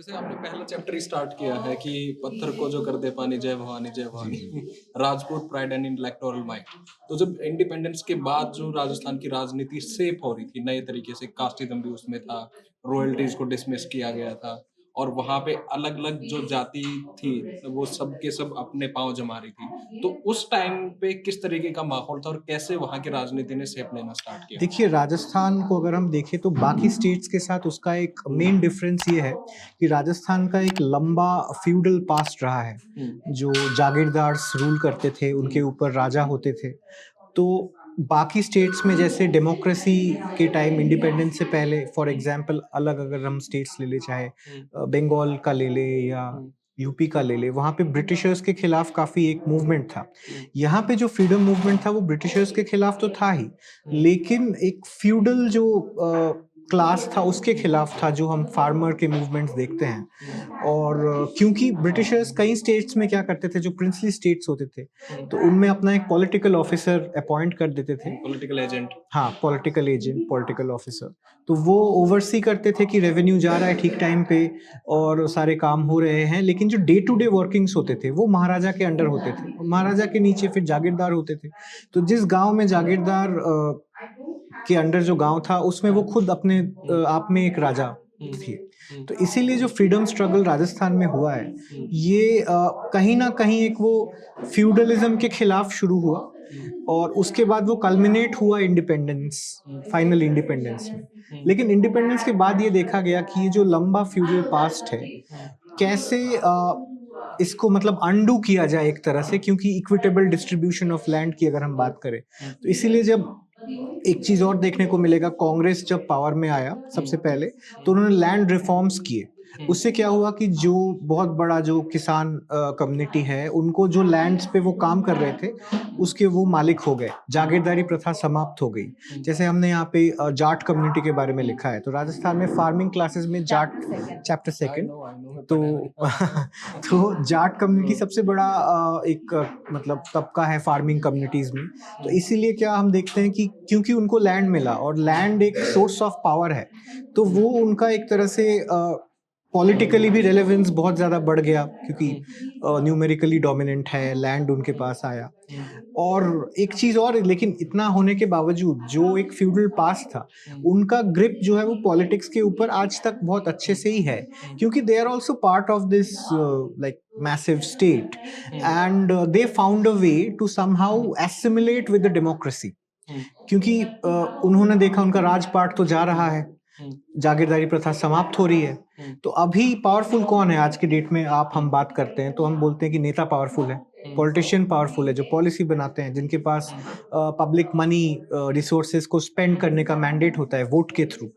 जैसे आपने पहला चैप्टर ही स्टार्ट किया है कि पत्थर को जो कर दे पानी जय जी। Bhavani Rajput pride and intellectual might. तो जब इंडिपेंडेंस के बाद जो राजस्थान की राजनीति शेप हो रही थी नए तरीके से, कास्टिज्म भी उसमें था, रॉयल्टीज को डिसमिस किया गया था और वहां पे अलग अलग जो जाति थी वो सब के सब अपने पांव जमा रही थी। तो उस टाइम पे किस तरीके का माहौल था और कैसे वहां की राजनीति ने शेप लेना स्टार्ट किया? देखिए, राजस्थान को अगर हम देखें तो बाकी स्टेट्स के साथ उसका एक मेन डिफरेंस ये है कि राजस्थान का एक लंबा फ्यूडल पास्ट रहा है। हम्म। जो जागीरदार्स रूल करते थे, उनके ऊपर राजा होते थे। तो बाकी स्टेट्स में जैसे डेमोक्रेसी के टाइम इंडिपेंडेंस से पहले फॉर एग्जांपल अलग अगर हम स्टेट्स ले लें, चाहे हम्म। बंगाल का ले लें या हम्म। यूपी का ले लें, वहाँ पे ब्रिटिशर्स के खिलाफ काफ़ी एक मूवमेंट था। हम्म। यहाँ पे जो फ्रीडम मूवमेंट था वो ब्रिटिशर्स के खिलाफ तो था ही, हम्म। लेकिन एक फ्यूडल जो क्लास था उसके खिलाफ था, जो हम फार्मर के मूवमेंट्स देखते हैं। और क्योंकि ब्रिटिशर्स कई स्टेट्स में क्या करते थे, जो प्रिंसली स्टेट्स होते थे, तो उनमें अपना एक पॉलिटिकल ऑफिसर अपॉइंट कर देते थे। Political agent. हाँ, पॉलिटिकल एजेंट, पॉलिटिकल ऑफिसर। तो वो ओवरसी करते थे कि रेवेन्यू जा रहा है ठीक टाइम पे और सारे काम हो रहे हैं, लेकिन जो डे टू डे वर्किंग्स होते थे वो महाराजा के अंडर होते थे। महाराजा के नीचे फिर जागीरदार होते थे। तो जिस गांव में जागीरदार के अंडर जो गांव था, उसमें वो खुद अपने आप में एक राजा थे। तो इसीलिए जो फ्रीडम स्ट्रगल राजस्थान में हुआ है, ये कहीं ना कहीं एक वो फ्यूडलिज्म के खिलाफ शुरू हुआ और उसके बाद वो कल्मिनेट हुआ इंडिपेंडेंस, फाइनल इंडिपेंडेंस में। लेकिन इंडिपेंडेंस के बाद ये देखा गया कि ये जो लंबा फ्यूडल पास्ट है, कैसे इसको मतलब अंडू किया जाए एक तरह से, क्योंकि इक्विटेबल डिस्ट्रीब्यूशन ऑफ लैंड की अगर हम बात करें, तो इसीलिए जब एक चीज और देखने को मिलेगा, कांग्रेस जब पावर में आया सबसे पहले, तो उन्होंने लैंड रिफॉर्म्स किए। उससे क्या हुआ कि जो बहुत बड़ा जो किसान कम्युनिटी है, उनको जो लैंड्स पे वो काम कर रहे थे उसके वो मालिक हो गए, जागीरदारी प्रथा समाप्त हो गई। जैसे हमने यहाँ पे जाट कम्युनिटी के बारे में लिखा है, तो राजस्थान में फार्मिंग क्लासेस में जाट, चैप्टर सेकंड, तो तो जाट कम्युनिटी सबसे बड़ा एक मतलब तबका है फार्मिंग कम्युनिटीज में। तो इसीलिए क्या हम देखते हैं कि क्योंकि उनको लैंड मिला और लैंड एक सोर्स ऑफ पावर है, तो वो उनका एक तरह से पॉलिटिकली भी रेलेवेंस बहुत ज़्यादा बढ़ गया, क्योंकि न्यूमेरिकली डोमिनेंट है, लैंड उनके पास आया। और एक चीज़ और, लेकिन इतना होने के बावजूद जो एक फ्यूडल पास था, उनका ग्रिप जो है वो पॉलिटिक्स के ऊपर आज तक बहुत अच्छे से ही है, क्योंकि they are also part of this like massive state, and they found a way to somehow assimilate with the democracy. क्योंकि उन्होंने देखा उनका राजपाट तो जा रहा है, जागीरदारी प्रथा समाप्त हो रही है, तो अभी पावरफुल कौन है आज की डेट में? आप हम बात करते हैं तो हम बोलते हैं कि नेता पावरफुल है, पॉलिटिशियन पावरफुल है, जो पॉलिसी बनाते हैं, जिनके पास पब्लिक मनी रिसोर्सेज को स्पेंड करने का मैंडेट होता है वोट के थ्रू।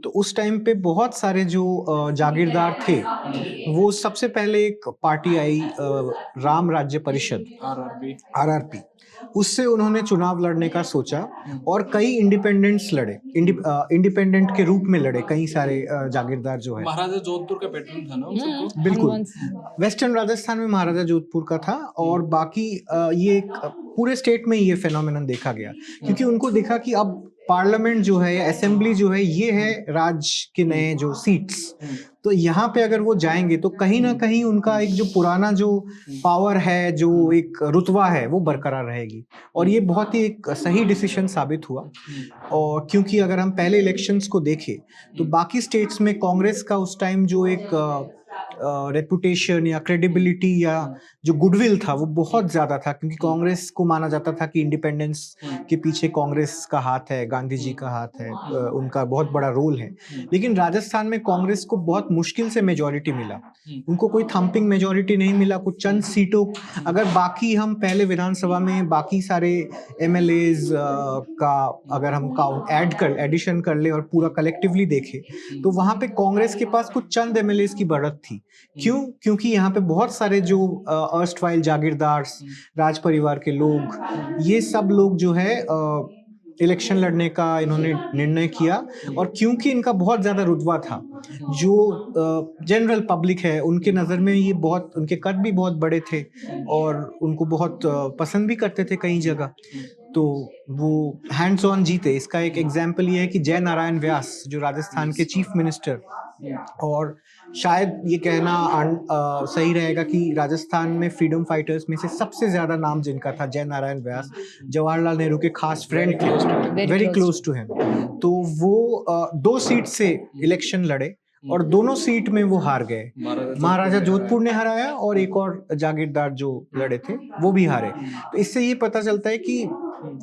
तो उस टाइम पे बहुत सारे जो जागीरदार थे, वो सबसे पहले एक पार्टी आई, राम राज्य परिषद, आरआरबी। आरआरपी। उससे उन्होंने चुनाव लड़ने का सोचा और कई इंडिपेंडेंट्स लड़े, इंडिपेंडेंट के रूप में लड़े कई सारे जागीरदार जो है। महाराजा जोधपुर का पैटर्न था ना उन सबको? बिल्कुल, हनुमान सिंह। वेस्टर्न राजस्थान में महाराजा जोधपुर का था, और बाकी ये एक पूरे स्टेट में ये फेनोमेनन देखा गया, क्योंकि उनको देखा कि अब पार्लियामेंट जो है या असेंबली जो है, ये है राज्य के नए जो सीट्स। तो यहाँ पे अगर वो जाएंगे तो कहीं ना कहीं उनका एक जो पुराना जो पावर है, जो एक रुतबा है, वो बरकरार रहेगी। और ये बहुत ही एक सही डिसीजन साबित हुआ। और क्योंकि अगर हम पहले इलेक्शंस को देखें तो बाकी स्टेट्स में कांग्रेस का उस टाइम जो एक रेपुटेशन या क्रेडिबिलिटी या जो गुडविल था वो बहुत ज़्यादा था, क्योंकि कांग्रेस को माना जाता था कि इंडिपेंडेंस के पीछे कांग्रेस का हाथ है, गांधी जी का हाथ है, उनका बहुत बड़ा रोल है। लेकिन राजस्थान में कांग्रेस को बहुत मुश्किल से मेजॉरिटी मिला, उनको कोई थम्पिंग मेजॉरिटी नहीं मिला, कुछ चंद सीटों। अगर बाकी हम पहले विधानसभा में बाकी सारे एमएलएज का अगर हम काउंट एडिशन कर ले और पूरा कलेक्टिवली देखें, तो वहां पे कांग्रेस के पास कुछ चंद एमएलएज की बढ़त थी। क्यों? क्योंकि यहाँ पे बहुत सारे जो अर्स्टवाइल जागीरदार, राज परिवार के लोग, ये सब लोग जो है इलेक्शन लड़ने का इन्होंने निर्णय किया। और क्योंकि इनका बहुत ज़्यादा रुतबा था, जो जनरल पब्लिक है उनके नज़र में ये बहुत, उनके कद भी बहुत बड़े थे और उनको बहुत पसंद भी करते थे कई जगह। तो वो हैंड्स ऑन जीते। इसका एक एग्जाम्पल ये है कि जय नारायण व्यास जो राजस्थान के चीफ मिनिस्टर, और शायद ये कहना सही रहेगा कि राजस्थान में फ्रीडम फाइटर्स में से सबसे ज्यादा नाम जिनका था जय नारायण व्यास, जवाहरलाल नेहरू के खास फ्रेंड थे, वेरी क्लोज टू हिम। तो वो 2 सीट से इलेक्शन लड़े और दोनों सीट में वो हार गए। महाराजा जोधपुर ने हराया और एक और जागीरदार जो लड़े थे वो भी हारे। तो इससे ये पता चलता है कि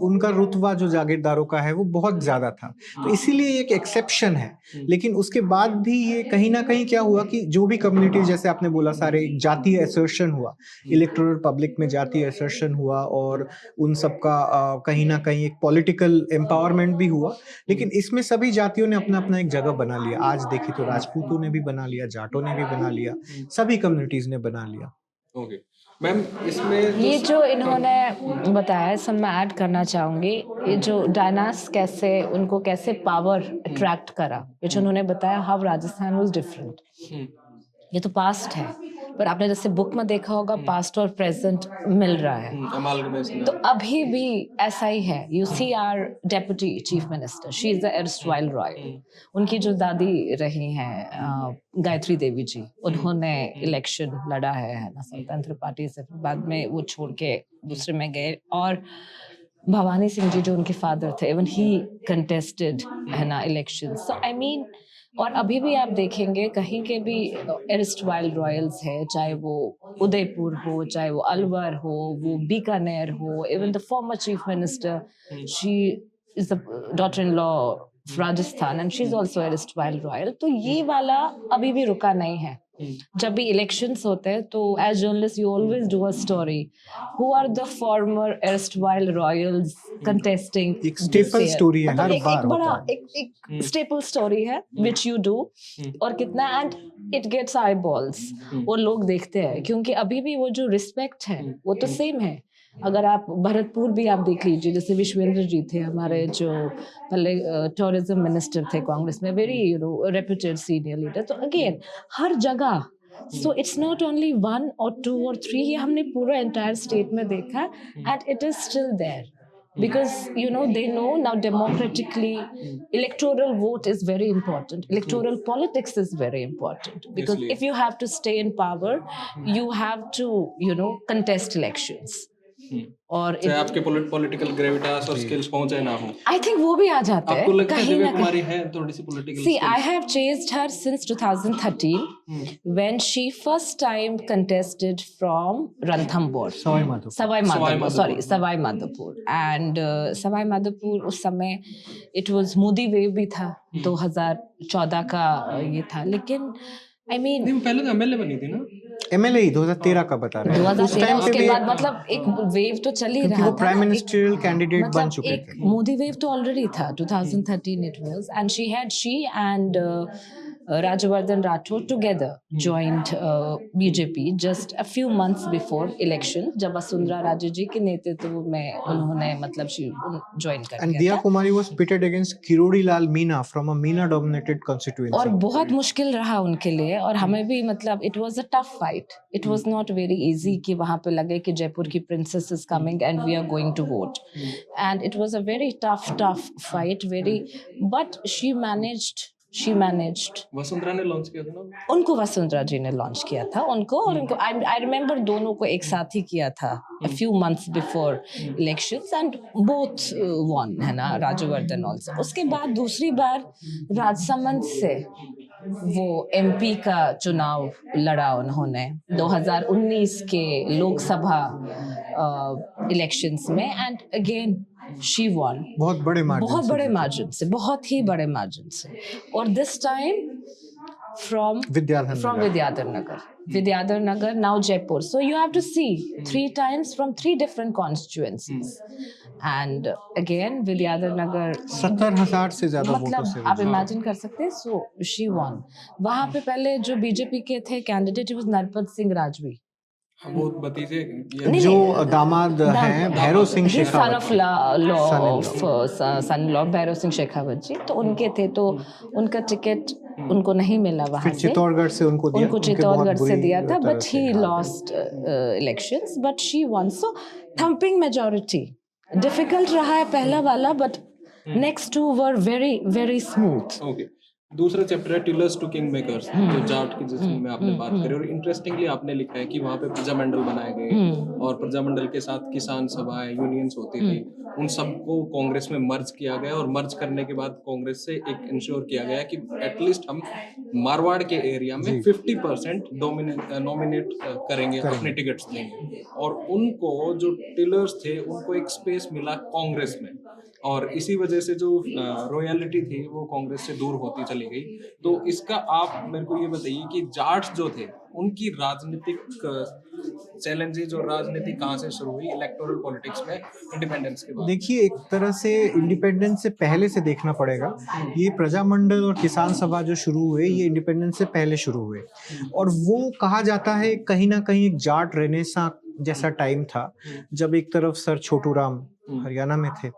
उनका रुतबा जो जागीरदारों का है वो बहुत ज्यादा था, तो इसीलिए एक एक्सेप्शन है। लेकिन उसके बाद भी ये कहीं ना कहीं क्या हुआ कि जो भी कम्युनिटी, जैसे आपने बोला, सारे जातीय असर्शन हुआ, इलेक्टोरल पब्लिक में जातीय असर्शन हुआ और उन सबका कहीं ना कहीं एक पॉलिटिकल एम्पावरमेंट भी हुआ। लेकिन इसमें सभी जातियों ने अपना अपना एक जगह बना लिया। आज देखें तो राजपूतों ने भी बना लिया, जाटों ने भी बना लिया, सभी कम्युनिटीज ने बना लिया। ओके मैम, इसमें ये जो इन्होंने बताया, सब मैं ऐड करना चाहूँगी, ये जो डायनास कैसे उनको कैसे पावर अट्रैक्ट करा, ये जो उन्होंने बताया हाउ राजस्थान वाज डिफरेंट, ये तो पास्ट है, पर आपने जैसे बुक में देखा होगा पास्ट और प्रेजेंट मिल रहा है, तो अभी भी ऐसा ही है। You see our deputy chief minister, she is the erstwhile royal, उनकी जो दादी रही हैं गायत्री देवी जी, उन्होंने इलेक्शन लड़ा है ना स्वतंत्र पार्टी से, बाद में वो छोड़ के दूसरे में गए, और भवानी सिंह जी जो उनके फादर थे, इवन ही कंटेस्टेड है ना इलेक्शन। सो आई मीन, और अभी भी आप देखेंगे कहीं के भी एर्स्टवाइल रॉयल्स है, चाहे वो उदयपुर हो, चाहे वो अलवर हो, वो बीकानेर हो, even the former chief minister, she is the daughter in law of Rajasthan and she is also erstwhile royal. तो ये वाला अभी भी रुका नहीं है। जब भी इलेक्शंस होते हैं तो as journalist you always do a story, who are the former erstwhile royals contesting, एक स्टेपल स्टोरी है, हर बार एक बड़ा एक स्टेपल स्टोरी है विच यू डू, और कितना and it gets eyeballs, और लोग देखते हैं, क्योंकि अभी भी वो जो रिस्पेक्ट है वो तो सेम है। अगर आप भरतपुर भी आप देख लीजिए, जैसे विश्वेंद्र जी थे हमारे जो पहले टूरिज्म मिनिस्टर थे कांग्रेस में, वेरी रेप्यूटेड सीनियर लीडर, तो अगेन हर जगह, so it's not only 1 or 2 or 3, ये हमने पूरा एंटायर स्टेट में देखा, and it is still there because they know now democratically electoral vote is very important, electoral politics is very important, because if you have to stay in power you have to contest elections, और चाहे आपके political Gravitas और skills पहुंचे ना हो, आई think वो भी आ जाता है। आपको लगता है दिव्या कुमारी है थोड़ी सी political? See, I have chased her since 2013 when she first time contested from Ranthambore, Savai Madhopur, and Savai Madhopur उस समय it was मोदी वेव भी था, 2014 का ये था, लेकिन I mean, नहीं, पहले तो एमएलए बनी थी ना, एमएलए ही 2013 का बता रहे हैं। 2013 उसके बाद मतलब एक वेव तो चल ही रहा था, वो प्राइम मिनिस्टरियल कैंडिडेट बन चुके थे। मोदी वेव तो ऑलरेडी था, 2013 it was, and she and Rajavardhan Rathore together joined BJP just a few months before election, जब वसुंधरा राजे जी के नेतृत्व में उन्होंने मतलब ज्वाइन कर And दिया Diya था। Kumari was pitted against Kirodi Lal Meena from a Meena dominated constituency. और बहुत मुश्किल रहा उनके लिए, और हमें भी मतलब it was a tough fight, it was not very easy कि वहाँ पे लगे कि जयपुर की princess is coming and we are going to vote, and it was a very tough fight, but she managed. Vasundhara ने लॉन्च किया था ना उनको, वसुंधरा जी ने लॉन्च किया था उनको, और उनको आई रिमेम्बर दोनों को एक साथ ही किया था a few months before elections, and both won, है ना, राजवर्धन also। उसके बाद दूसरी बार राजसमंद से वो एमपी का चुनाव लड़ा उन्होंने 2019 के लोकसभा इलेक्शंस में, एंड अगेन she won, बहुत बड़े मार्जिन से, बहुत ही बड़े मार्जिन से, और this time from Vidyadhar Nagar, now Jaipur. So you have to see 3 times from 3 different constituencies, and again Vidyadhar Nagar 70,000 से ज्यादा वोटों से आप इमेजिन कर सकते हैं। So she won। वहाँ पे पहले जो बीजेपी के थे कैंडिडेट was नरपत सिंह राजवी, वो भतीजे जो दामाद हैं भैरव सिंह शेखावत, सन लॉ भैरव सिंह शेखावत जी, तो उनके थे, तो उनका टिकट उनको नहीं मिला वहां से, चित्तौड़गढ़ से उनको चित्तौड़गढ़ से दिया था, but he lost elections, but she won. So thumping majority, difficult रहा है पहला वाला, but next two were very very smooth. Okay, दूसरा चैप्टर है टिलर्स टू किंग मेकर्स, जो जाट की जिसमें आपने बात करी, और इंटरेस्टिंगली आपने लिखा है कि वहाँ पे प्रजामंडल बनाए गए और प्रजामंडल के साथ किसान सभाएं, यूनियंस होती थी, उन सबको कांग्रेस में मर्ज किया गया, और मर्ज करने के बाद कांग्रेस से एक इंश्योर किया गया कि एटलीस्ट हम मारवाड़ के एरिया में 50% नॉमिनेट करेंगे, अपने टिकट्स देंगे, और उनको जो टिलर्स थे उनको एक स्पेस मिला कांग्रेस में, और इसी वजह से जो रॉयलिटी थी वो कांग्रेस से दूर होती चली गई। तो इसका आप मेरे को ये बताइए कि जाट्स जो थे उनकी राजनीतिक चैलेंजेस और राजनीति कहाँ से शुरू हुई इलेक्टोरल पॉलिटिक्स में इंडिपेंडेंस के बाद? देखिए, एक तरह से इंडिपेंडेंस से पहले से देखना पड़ेगा। ये प्रजामंडल और किसान सभा जो शुरू हुए, ये इंडिपेंडेंस से पहले शुरू हुए, और वो कहा जाता है कहीं ना कहीं एक जाट रेनेसां जैसा टाइम था, जब एक तरफ सर छोटू राम हरियाणा में थे,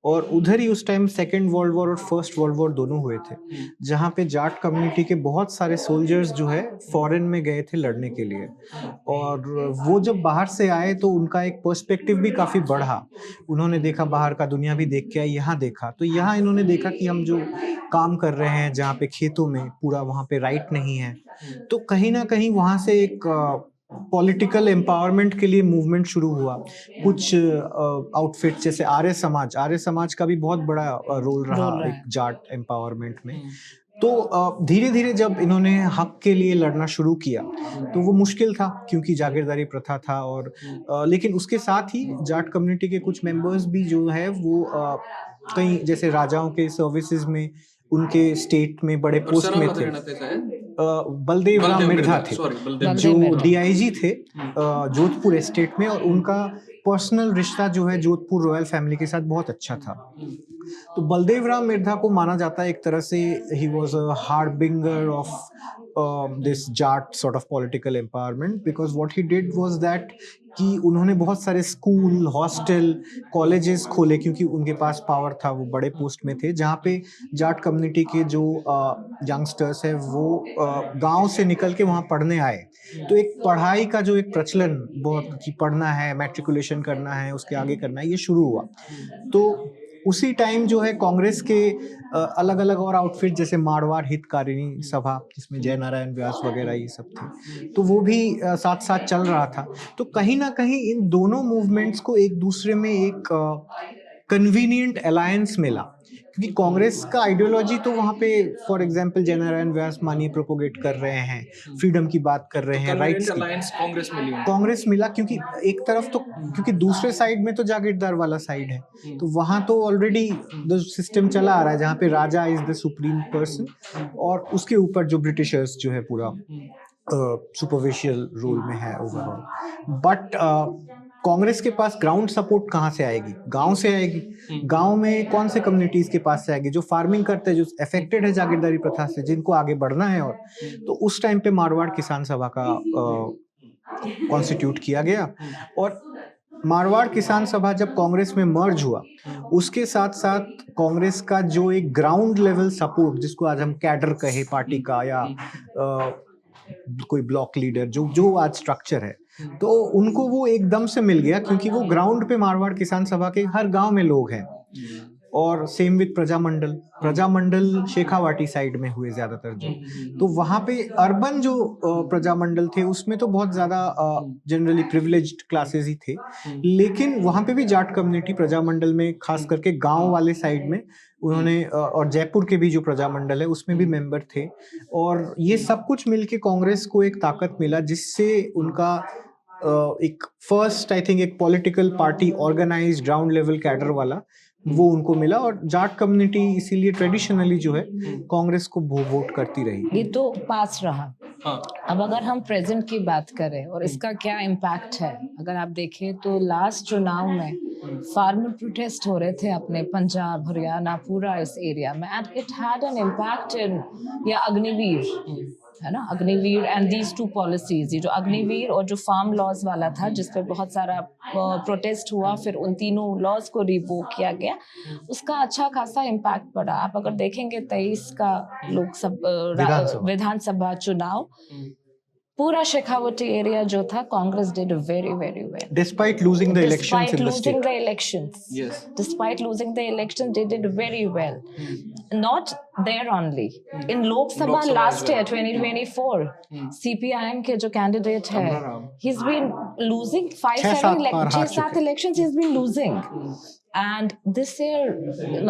और उधर ही उस टाइम सेकेंड वर्ल्ड वॉर और फर्स्ट वर्ल्ड वॉर दोनों हुए थे, जहाँ पे जाट कम्युनिटी के बहुत सारे सोल्जर्स जो है फॉरेन में गए थे लड़ने के लिए, और वो जब बाहर से आए तो उनका एक पर्सपेक्टिव भी काफ़ी बढ़ा। उन्होंने देखा बाहर का दुनिया भी देख के आए, यहाँ देखा तो यहाँ इन्होंने देखा कि हम जो काम कर रहे हैं जहाँ पे खेतों में पूरा वहाँ पे राइट नहीं है, तो कहीं ना कहीं वहाँ से एक पॉलिटिकल एम्पावरमेंट के लिए मूवमेंट शुरू हुआ। कुछ आउटफिट जैसे आर्य समाज का भी बहुत बड़ा रोल रहा एक जाट एम्पावरमेंट में। तो धीरे धीरे जब इन्होंने हक के लिए लड़ना शुरू किया तो वो मुश्किल था, क्योंकि जागीरदारी प्रथा था, और लेकिन उसके साथ ही जाट कम्युनिटी के कुछ मेंबर्स भी जो है वो कई जैसे राजाओं के सर्विसेज में, उनके स्टेट में बड़े पोस्ट में थे। बलदेव राम मिर्धा थे जो डीआईजी थे जोधपुर एस्टेट में, और उनका पर्सनल रिश्ता जो है जोधपुर रॉयल फैमिली के साथ बहुत अच्छा था। तो बलदेव राम मिर्धा को माना जाता है एक तरह से he was a harbinger of this Jat sort of political empowerment, because what he did was that कि उन्होंने बहुत सारे स्कूल, हॉस्टल, कॉलेजेस खोले, क्योंकि उनके पास पावर था, वो बड़े पोस्ट में थे, जहाँ पे जाट कम्युनिटी के जो यंगस्टर्स है वो गांव से निकल के वहाँ पढ़ने आए। तो एक पढ़ाई का जो एक प्रचलन बहुत कि पढ़ना है, मैट्रिकुलेशन करना है, उसके आगे करना है, ये शुरू हुआ। तो उसी टाइम जो है कांग्रेस के अलग अलग और आउटफिट जैसे मारवाड़ हितकारिणी सभा, जिसमें जयनारायण व्यास वगैरह ये सब थे, तो वो भी साथ साथ चल रहा था। तो कहीं ना कहीं इन दोनों मूवमेंट्स को एक दूसरे में एक कन्वीनियंट अलायंस मिला, क्योंकि कांग्रेस का आइडियोलॉजी तो वहाँ पे फॉर एग्जांपल जयनारायण व्यास मानिए प्रोपोगेट कर रहे हैं, फ्रीडम की बात कर रहे हैं, राइट्स की। कांग्रेस मिला क्योंकि एक तरफ तो, क्योंकि दूसरे साइड में तो जागीरदार वाला साइड है, तो वहाँ तो ऑलरेडी द सिस्टम चला आ रहा है जहाँ पे राजा इज द सुप्रीम पर्सन, और उसके ऊपर जो ब्रिटिशर्स जो है पूरा सुपरफिशियल रोल में है ओवरऑल। बट कांग्रेस के पास ग्राउंड सपोर्ट कहाँ से आएगी? गांव से आएगी। गांव में कौन से कम्युनिटीज के पास से आएगी? जो फार्मिंग करते हैं, जो अफेक्टेड है जागीरदारी प्रथा से, जिनको आगे बढ़ना है। और तो उस टाइम पे मारवाड़ किसान सभा का कॉन्स्टिट्यूट किया गया, और मारवाड़ किसान सभा जब कांग्रेस में मर्ज हुआ, उसके साथ साथ कांग्रेस का जो एक ग्राउंड लेवल सपोर्ट, जिसको आज हम कैडर कहे पार्टी का, या कोई ब्लॉक लीडर, जो आज स्ट्रक्चर है, तो उनको वो एकदम से मिल गया, क्योंकि वो ग्राउंड पे मारवाड़ किसान सभा के हर गांव में लोग हैं। और same with Prajamandal Shekhawati side में हुए ज्यादातर जो, तो वहां पे अर्बन जो प्रजामंडल थे उसमें तो बहुत ज्यादा जनरली प्रिविलेज्ड क्लासेस ही थे, लेकिन वहां पे भी जाट कम्युनिटी प्रजामंडल में, खास करके गांव वाले साइड में उन्होंने, और जयपुर के भी जो प्रजामंडल है उसमें भी मेंबर थे, और ये सब कुछ मिलके कांग्रेस को एक ताकत मिला, जिससे उनका एक फर्स्ट आई थिंक एक political party organised ground level cadre वाला वो उनको मिला, और जाट कम्युनिटी इसीलिए ट्रेडिशनली जो है कांग्रेस को वोट करती रही। ये तो पास रहा। अब अगर हम प्रेजेंट की बात करें और इसका क्या इम्पैक्ट है, अगर आप देखें तो लास्ट चुनाव में फार्मर प्रोटेस्ट हो रहे थे अपने पंजाब, हरियाणा, पूरा इस एरिया में, and it had an impact in, या अग्निवीर है ना, Agniveer and these two policies, ये जो अग्निवीर और जो फार्म लॉज वाला था, जिस पे बहुत सारा प्रोटेस्ट हुआ, फिर उन तीनों लॉज को रिवोक किया गया, उसका अच्छा खासा इम्पैक्ट पड़ा। आप अगर देखेंगे 23 का विधानसभा चुनाव, पूरा शेखावटी एरिया जो था, Congress did very very well. Despite losing the elections Despite in the losing state. the elections. Yes. Despite losing the elections, they did very well. Not there only. In Lok Sabha Lok Sabha last as well. year, 2024, CPIM के जो candidate है, Amraram. he's been losing 5-7 6-7 बार हार 6-7 चुके। elections he's been losing. And this year,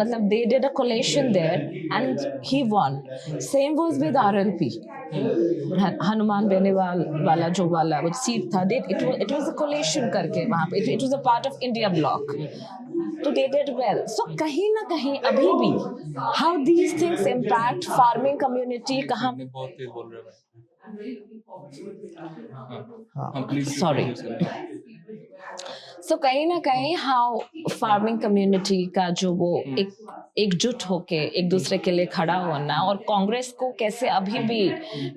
मतलब they did a collation there and he won. Same was with RLP. Hanuman Beniwal वाला जो वाला वो सीट था, it was a collation करके वहाँ पे, it was a part of India bloc. तो they did well. So कहीं ना कहीं अभी भी how these things impact farming community, कहाँ आपने बहुत तेज बोल रहे हाँ। हैं प्लीज Sorry. So कहीं ना कहीं how farming community का जो वो एकजुट होके एक दूसरे के लिए खड़ा होना और कांग्रेस को कैसे अभी भी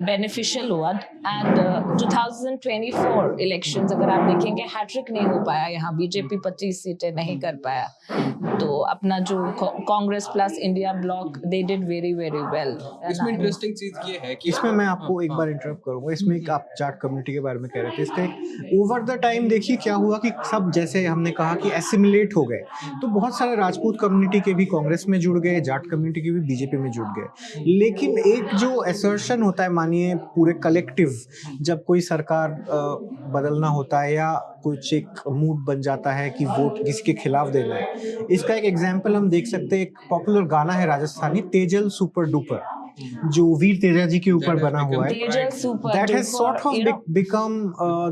बेनिफिशियल हुआ। एंड 2024 इलेक्शंस अगर आप देखेंगे हैट्रिक नहीं हो पाया, यहाँ बीजेपी 25 सीटें नहीं कर पाया, तो अपना जो Congress plus India block they did very very well. इसमें इंटरेस्टिंग चीज ये है कि इसमें मैं आपको एक बार इंटरप्ट करूंगा। इसमें एक आप जाट कम्युनिटी के बारे में कह रहे थे, इसका एक ओवर द टाइम देखिए क्या हुआ कि सब जैसे हमने कहा कि एसिमिलेट हो गए, तो बहुत सारे राजपूत कम्युनिटी के भी कांग्रेस में जुड़ गए, जाट कम्युनिटी के भी बीजेपी में जुड़ गए। लेकिन एक जो असर्शन होता है, मानिए पूरे कलेक्टिव, जब कोई सरकार बदलना होता है या कुछ एक मूड बन जाता है कि वोट किसी के खिलाफ देना है, इसका एक एग्जाम्पल हम देख सकते हैं। एक पॉपुलर गाना है राजस्थानी, तेजल सुपर डुपर, जो वीर तेजा जी के ऊपर बना हुआ है। That has sort of become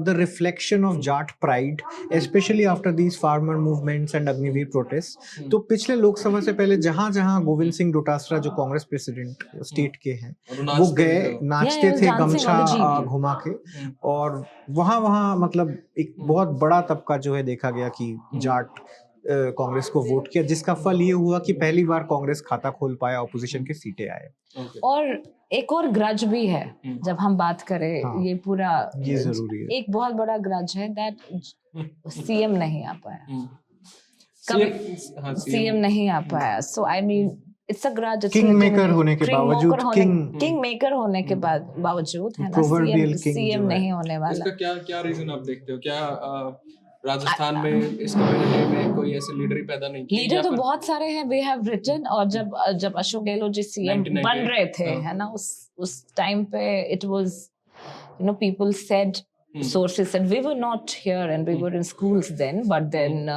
the reflection of Jat pride, especially after these farmer movements and Agniveer protests। तो पिछले लोकसभा से पहले जहां गोविंद सिंह डोटासरा जो कांग्रेस प्रेसिडेंट स्टेट के हैं, वो गए, नाचते थे गमछा घुमा के, और वहां मतलब एक बहुत बड़ा तबका जो है देखा गया कि जाट कांग्रेस को वोट किया, जिसका फल ये हुआ कि पहली बार कांग्रेस खाता खोल पाया, ऑपोजिशन की सीटें आए। और एक और ग्रज भी है जब हम बात करें, हाँ, ये पूरा ये जरूरी है। एक बहुत बड़ा ग्रज है दैट सीएम नहीं आ पाया, सीएम नहीं आ पाया। So I mean it's a grudge, king maker होने के बावजूद, किंग मेकर होने के बावजूद है ना, सीएम नहीं होने वाला। इसका क्या रीजन आप देखते हो? क्या राजस्थान में इस कम्युनिटी में कोई ऐसे लीडर ही पैदा नहीं किए? लीडर तो बहुत सारे हैं, वी हैव रिटन। और जब अशोक गहलोत जी सीएम बन रहे थे, है ना, उस टाइम पे it was, you know, people said, sources said, we were not here and we were in schools then, but then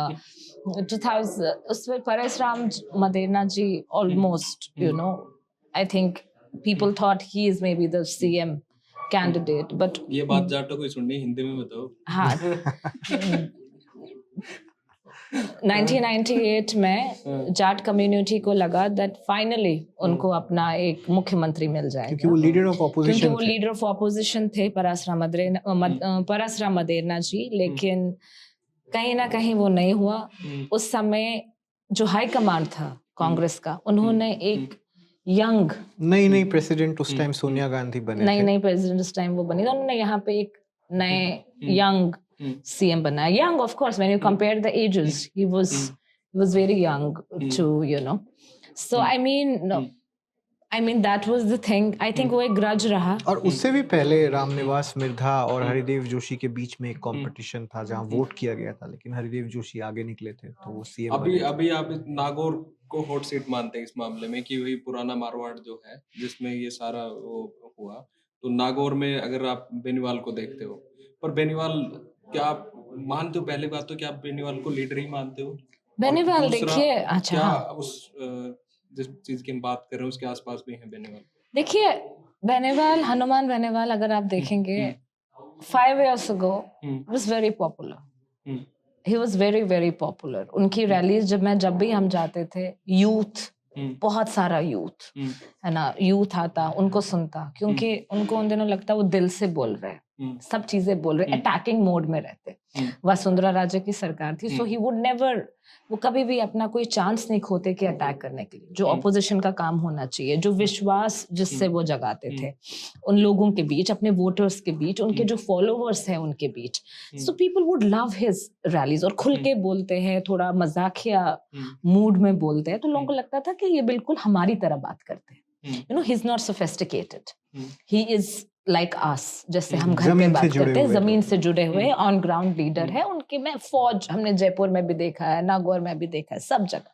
2000 उसमें परसराम मदेना जी almost, you know, I think people thought he is maybe the CM candidate, but ये बात जाटो कोई सुननी, हिंदी में बताओ। हाँ 1998 में Jat community को लगा दैट फाइनली उनको अपना एक मुख्यमंत्री मिल जाएगा, क्योंकि वो लीडर ऑफ ऑपोजिशन क्योंकि वो लीडर ऑफ ऑपोजिशन थे परसराम मदेरना जी। लेकिन कहीं ना कहीं वो नहीं हुआ। उस समय जो हाई कमांड था कांग्रेस का, उन्होंने एक यंग नई प्रेसिडेंट उस टाइम सोनिया गांधी बने थे, नई प्रेसिडेंट उस टाइम वो बनी, तो उन्होंने यहाँ पे एक नए यंग CM बनाया। Young, of course, when you compare the ages, he was very young to, you know. So I mean that was the thing. I think वो एक ग्रज रहा। और उससे भी पहले रामनिवास मिर्धा और हरिदेव जोशी के बीच में एक कंपटीशन था जहां वोट किया गया था, लेकिन हरिदेव जोशी आगे निकले थे, तो वो सीएम अभी आप नागौर को हॉट सीट मानते हैं इस मामले में कि वही पुराना मारवाड़ जो है जिसमें ये सारा वो हुआ। तो नागौर में अगर आप बेनीवाल को देखते हो, पर बेनीवाल क्या आप मानते हो? पहली बात तो क्या आप बेनीवाल को लीडर ही मानते हो? बेनीवाल देखिए, अच्छा, क्या उस जिस चीज की हम बात कर रहे हैं उसके आसपास भी है बेनीवाल? देखिए बेनीवाल, हनुमान बेनीवाल अगर आप देखेंगे 5 years ago was very popular. He was very very popular. उनकी रैलीज जब भी हम जाते थे, यूथ, बहुत सारा यूथ, है ना, यूथ आता, उनको सुनता, क्योंकि उनको उन दिनों लगता वो दिल से बोल रहे हैं, सब चीजें बोल रहे, अटैकिंग मोड में रहते। वसुंधरा राजे की सरकार थी, सो ही वुड नेवर, वो कभी भी अपना कोई चांस नहीं खोते कि अटैक करने के लिए। जो ऑपोजिशन का काम होना चाहिए, जो विश्वास जिससे वो जगाते थे उन लोगों के बीच, अपने वोटर्स के बीच, उनके जो फॉलोवर्स हैं उनके बीच, so people would love his rallies. और खुल के बोलते हैं, थोड़ा मजाकिया मूड में बोलते हैं, तो लोगों को लगता था कि ये बिल्कुल हमारी तरह बात करते हैं। You know, he's not sophisticated. He is like us, जैसे हम घर पे जमीन से बात जुड़े करते हैं, हुए जमीन लोग। से जुड़े हुए ऑन ग्राउंड लीडर है उनकी। मैं फौज हमने जयपुर में भी देखा है, नागौर में भी देखा है, सब जगह।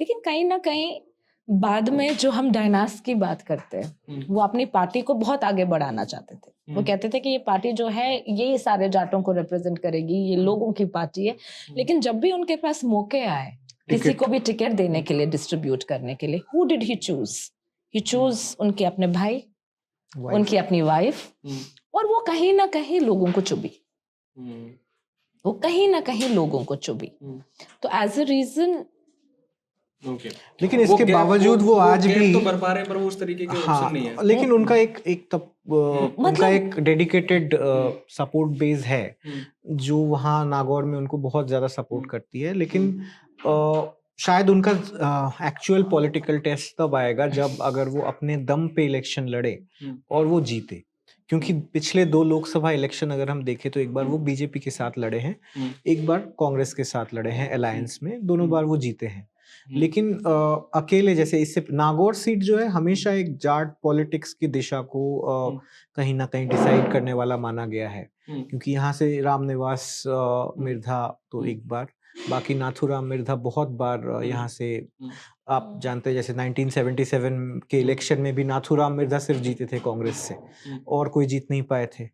लेकिन कहीं ना कहीं बाद में जो हम डायनास की बात करते हैं, वो अपनी पार्टी को बहुत आगे बढ़ाना चाहते थे। वो कहते थे कि ये पार्टी जो है ये सारे जाटों को रिप्रेजेंट करेगी, ये लोगों की पार्टी है। लेकिन जब भी उनके पास मौके आए किसी को भी टिकट देने के लिए, डिस्ट्रीब्यूट करने के लिए, who did he choose? He choose उनके अपने भाई, उनकी अपनी वाइफ, और वो कहीं ना कहीं लोगों को चुभी, वो कहीं ना कहीं लोगों को चुभी। तो एज अ रीजन ओके, लेकिन इसके बावजूद वो आज भी तो भर पा रहे हैं, पर वो उस तरीके के ऑप्शन नहीं है। हाँ, लेकिन उनका एक तब उनका मतलब एक डेडिकेटेड सपोर्ट बेस है जो वहाँ नागौर में उनको बहुत ज्यादा सपोर्ट करती है। लेकिन शायद उनका एक्चुअल पॉलिटिकल टेस्ट तब आएगा जब अगर वो अपने दम पे इलेक्शन लड़े और वो जीते। क्योंकि पिछले 2 लोकसभा इलेक्शन अगर हम देखें तो एक बार वो बीजेपी के साथ लड़े हैं, एक बार कांग्रेस के साथ लड़े हैं अलायंस में, दोनों बार वो जीते हैं। लेकिन अकेले, जैसे इससे नागौर सीट जो है हमेशा एक जाट पॉलिटिक्स की दिशा को कहीं ना कहीं डिसाइड करने वाला माना गया है। क्योंकि यहाँ से रामनिवास मिर्धा तो एक बार, बाकी नाथूराम मिर्धा बहुत बार यहाँ से, आप जानते हैं जैसे 1977 के इलेक्शन में भी नाथूराम मिर्धा सिर्फ जीते थे कांग्रेस से, और कोई जीत नहीं पाए थे।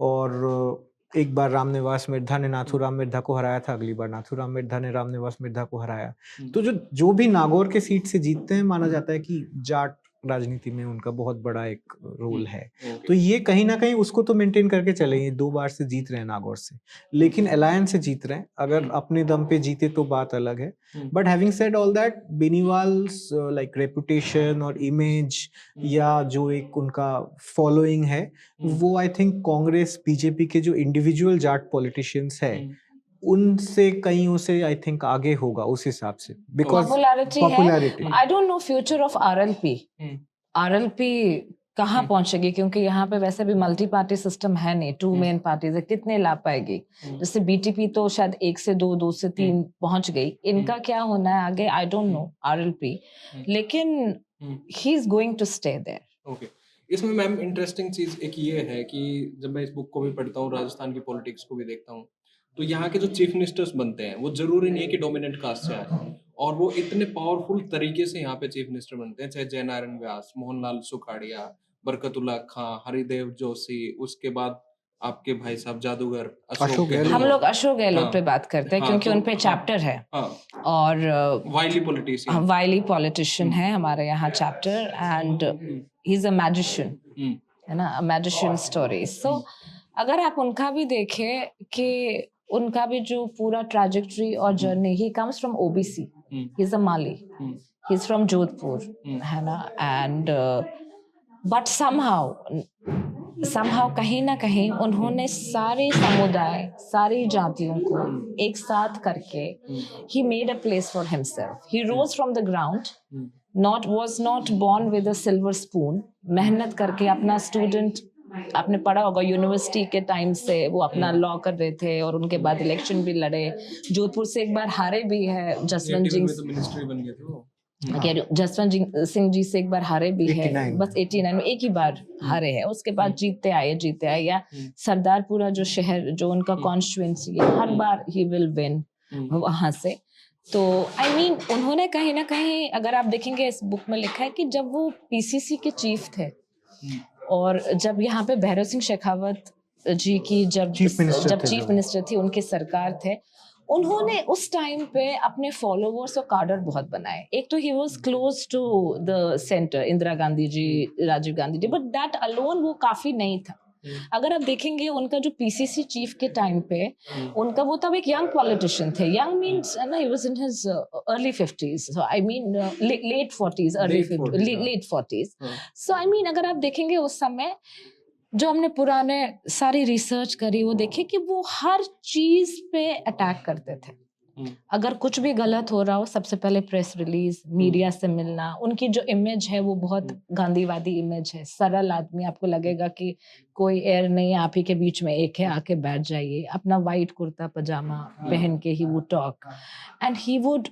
और एक बार रामनिवास मिर्धा ने नाथूराम मिर्धा को हराया था, अगली बार नाथूराम मिर्धा ने रामनिवास मिर्धा को हराया। तो जो भी नागौर के सीट से जीतते हैं, माना जाता है कि जाट राजनीति में उनका बहुत बड़ा एक रोल है। तो ये कहीं ना कहीं उसको तो मेंटेन करके चले। ये 2 बार से जीत रहे हैं नागौर से, लेकिन अलायंस से जीत रहे हैं। अगर अपने दम पे जीते तो बात अलग है। But having said all that, Beniwal's like reputation और इमेज या जो एक उनका फॉलोइंग है, वो आई थिंक कांग्रेस बीजेपी के जो इंडिविजुअल जाट पॉलिटिशियंस है उनसे कहीं उसे आई थिंक आगे होगा उस हिसाब से, बिकॉज पॉपुलैरिटी है। I don't know future of RLP. RLP कहाँ पहुंचेगी, क्योंकि यहाँ पे वैसे भी मल्टी पार्टी सिस्टम है नहीं, 2 मेन पार्टीज है, कितने ला पाएगी? जैसे बीटीपी तो शायद 1 से 2, 2 से 3 पहुंच गई। इनका क्या होना है आगे, आई डोंट नो आरएलपी, लेकिन he is going to stay there. Okay, इसमें मैम इंटरेस्टिंग चीज एक ये है कि जब मैं इस बुक को भी पढ़ता हूँ, राजस्थान की पॉलिटिक्स को भी देखता हूँ, तो यहाँ के जो चीफ मिनिस्टर्स बनते हैं वो जरूरी नहीं है कि डोमिनेंट कास्ट से आए, और वो इतने पावरफुल तरीके से यहाँ पे चीफ मिनिस्टर बनते हैं, चाहे जयनारायण व्यास, मोहनलाल सुखाड़िया, बरकतुल्ला खां, हरिदेव जोशी, उसके बाद आपके भाई साहब जादूगर अशोक गहलोत। हम लोग अशोक गहलोत पे बात करते हैं क्योंकि उन पे चैप्टर है, और वाइली पॉलिटिशियन है हमारे यहाँ chapter, and he is a magician, है ना, मैजिशियन स्टोरी। सो अगर आप उनका भी देखें कि उनका भी जो पूरा ट्रैजेक्टरी और journey, he comes from OBC, he is a Mali, he is from Jodhpur, है ना, एंड बट समहाउ कहीं ना कहीं उन्होंने सारे समुदाय, सारी जातियों को एक साथ करके he made a place for himself. He rose from the ground, was not born with a silver spoon. मेहनत करके अपना स्टूडेंट, आपने पढ़ा होगा यूनिवर्सिटी के टाइम से वो अपना लॉ कर रहे थे, और उनके बाद इलेक्शन भी लड़े, जोधपुर से एक बार हारे भी है, जसवंत सिंह, मिनिस्ट्री बन गए थे वो। जसवंत सिंह जी से एक बार हारे भी है, बस 89 में एक ही बार हारे हैं, उसके बाद जीतते आए। या सरदारपुरा जो शहर, जो उनका कॉन्स्टिट्यूएंसी है, हर बार ही विल विन वहां से। तो आई मीन उन्होंने कहीं ना कहीं, अगर आप देखेंगे इस बुक में लिखा है कि जब वो पीसीसी के चीफ थे, और जब यहाँ पे भैरव सिंह शेखावत जी की जब चीफ मिनिस्टर थी, उनके सरकार थे, उन्होंने उस टाइम पे अपने फॉलोवर्स और कार्डर बहुत बनाए। एक तो he was close to the centre, Indira Gandhi ji, Rajiv Gandhi ji, but that alone वो काफी नहीं था। अगर आप देखेंगे उनका जो पीसीसी चीफ के टाइम पे, उनका वो तब एक यंग पॉलिटिशियन थे, यंग मींस ना, he was in his early 50s, so I mean late 40s, late 40s। So I mean अगर आप देखेंगे उस समय जो हमने पुराने सारी रिसर्च करी, वो देखे कि वो हर चीज पे अटैक करते थे। अगर कुछ भी गलत हो रहा हो, सबसे पहले प्रेस रिलीज, मीडिया से मिलना। उनकी जो इमेज है वो बहुत गांधीवादी इमेज है, सरल आदमी, आपको लगेगा कि कोई एयर नहीं है, आप ही के बीच में एक है, आके बैठ जाइए, अपना वाइट कुर्ता पजामा पहन के ही वो talk, and he would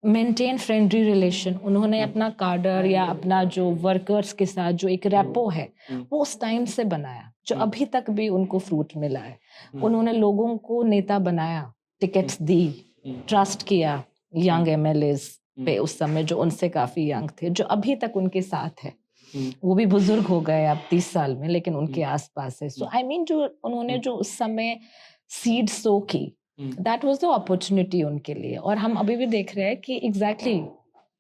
maintain friendly relation. उन्होंने अपना कार्डर या अपना जो वर्कर्स के साथ जो एक रैपो है वो उस टाइम से बनाया, जो अभी तक भी उनको फ्रूट मिला है। उन्होंने लोगों को नेता बनाया, टिकट्स दी, ट्रस्ट किया यंग एमएलएज पे उस समय जो उनसे काफी यंग थे, जो अभी तक उनके साथ है। वो भी बुजुर्ग हो गए अब 30 साल में, लेकिन उनके आसपास है। सो आई मीन जो उन्होंने जो उस समय सीड सो की, दैट वाज द अपॉर्चुनिटी उनके लिए। और हम अभी भी देख रहे हैं कि एग्जैक्टली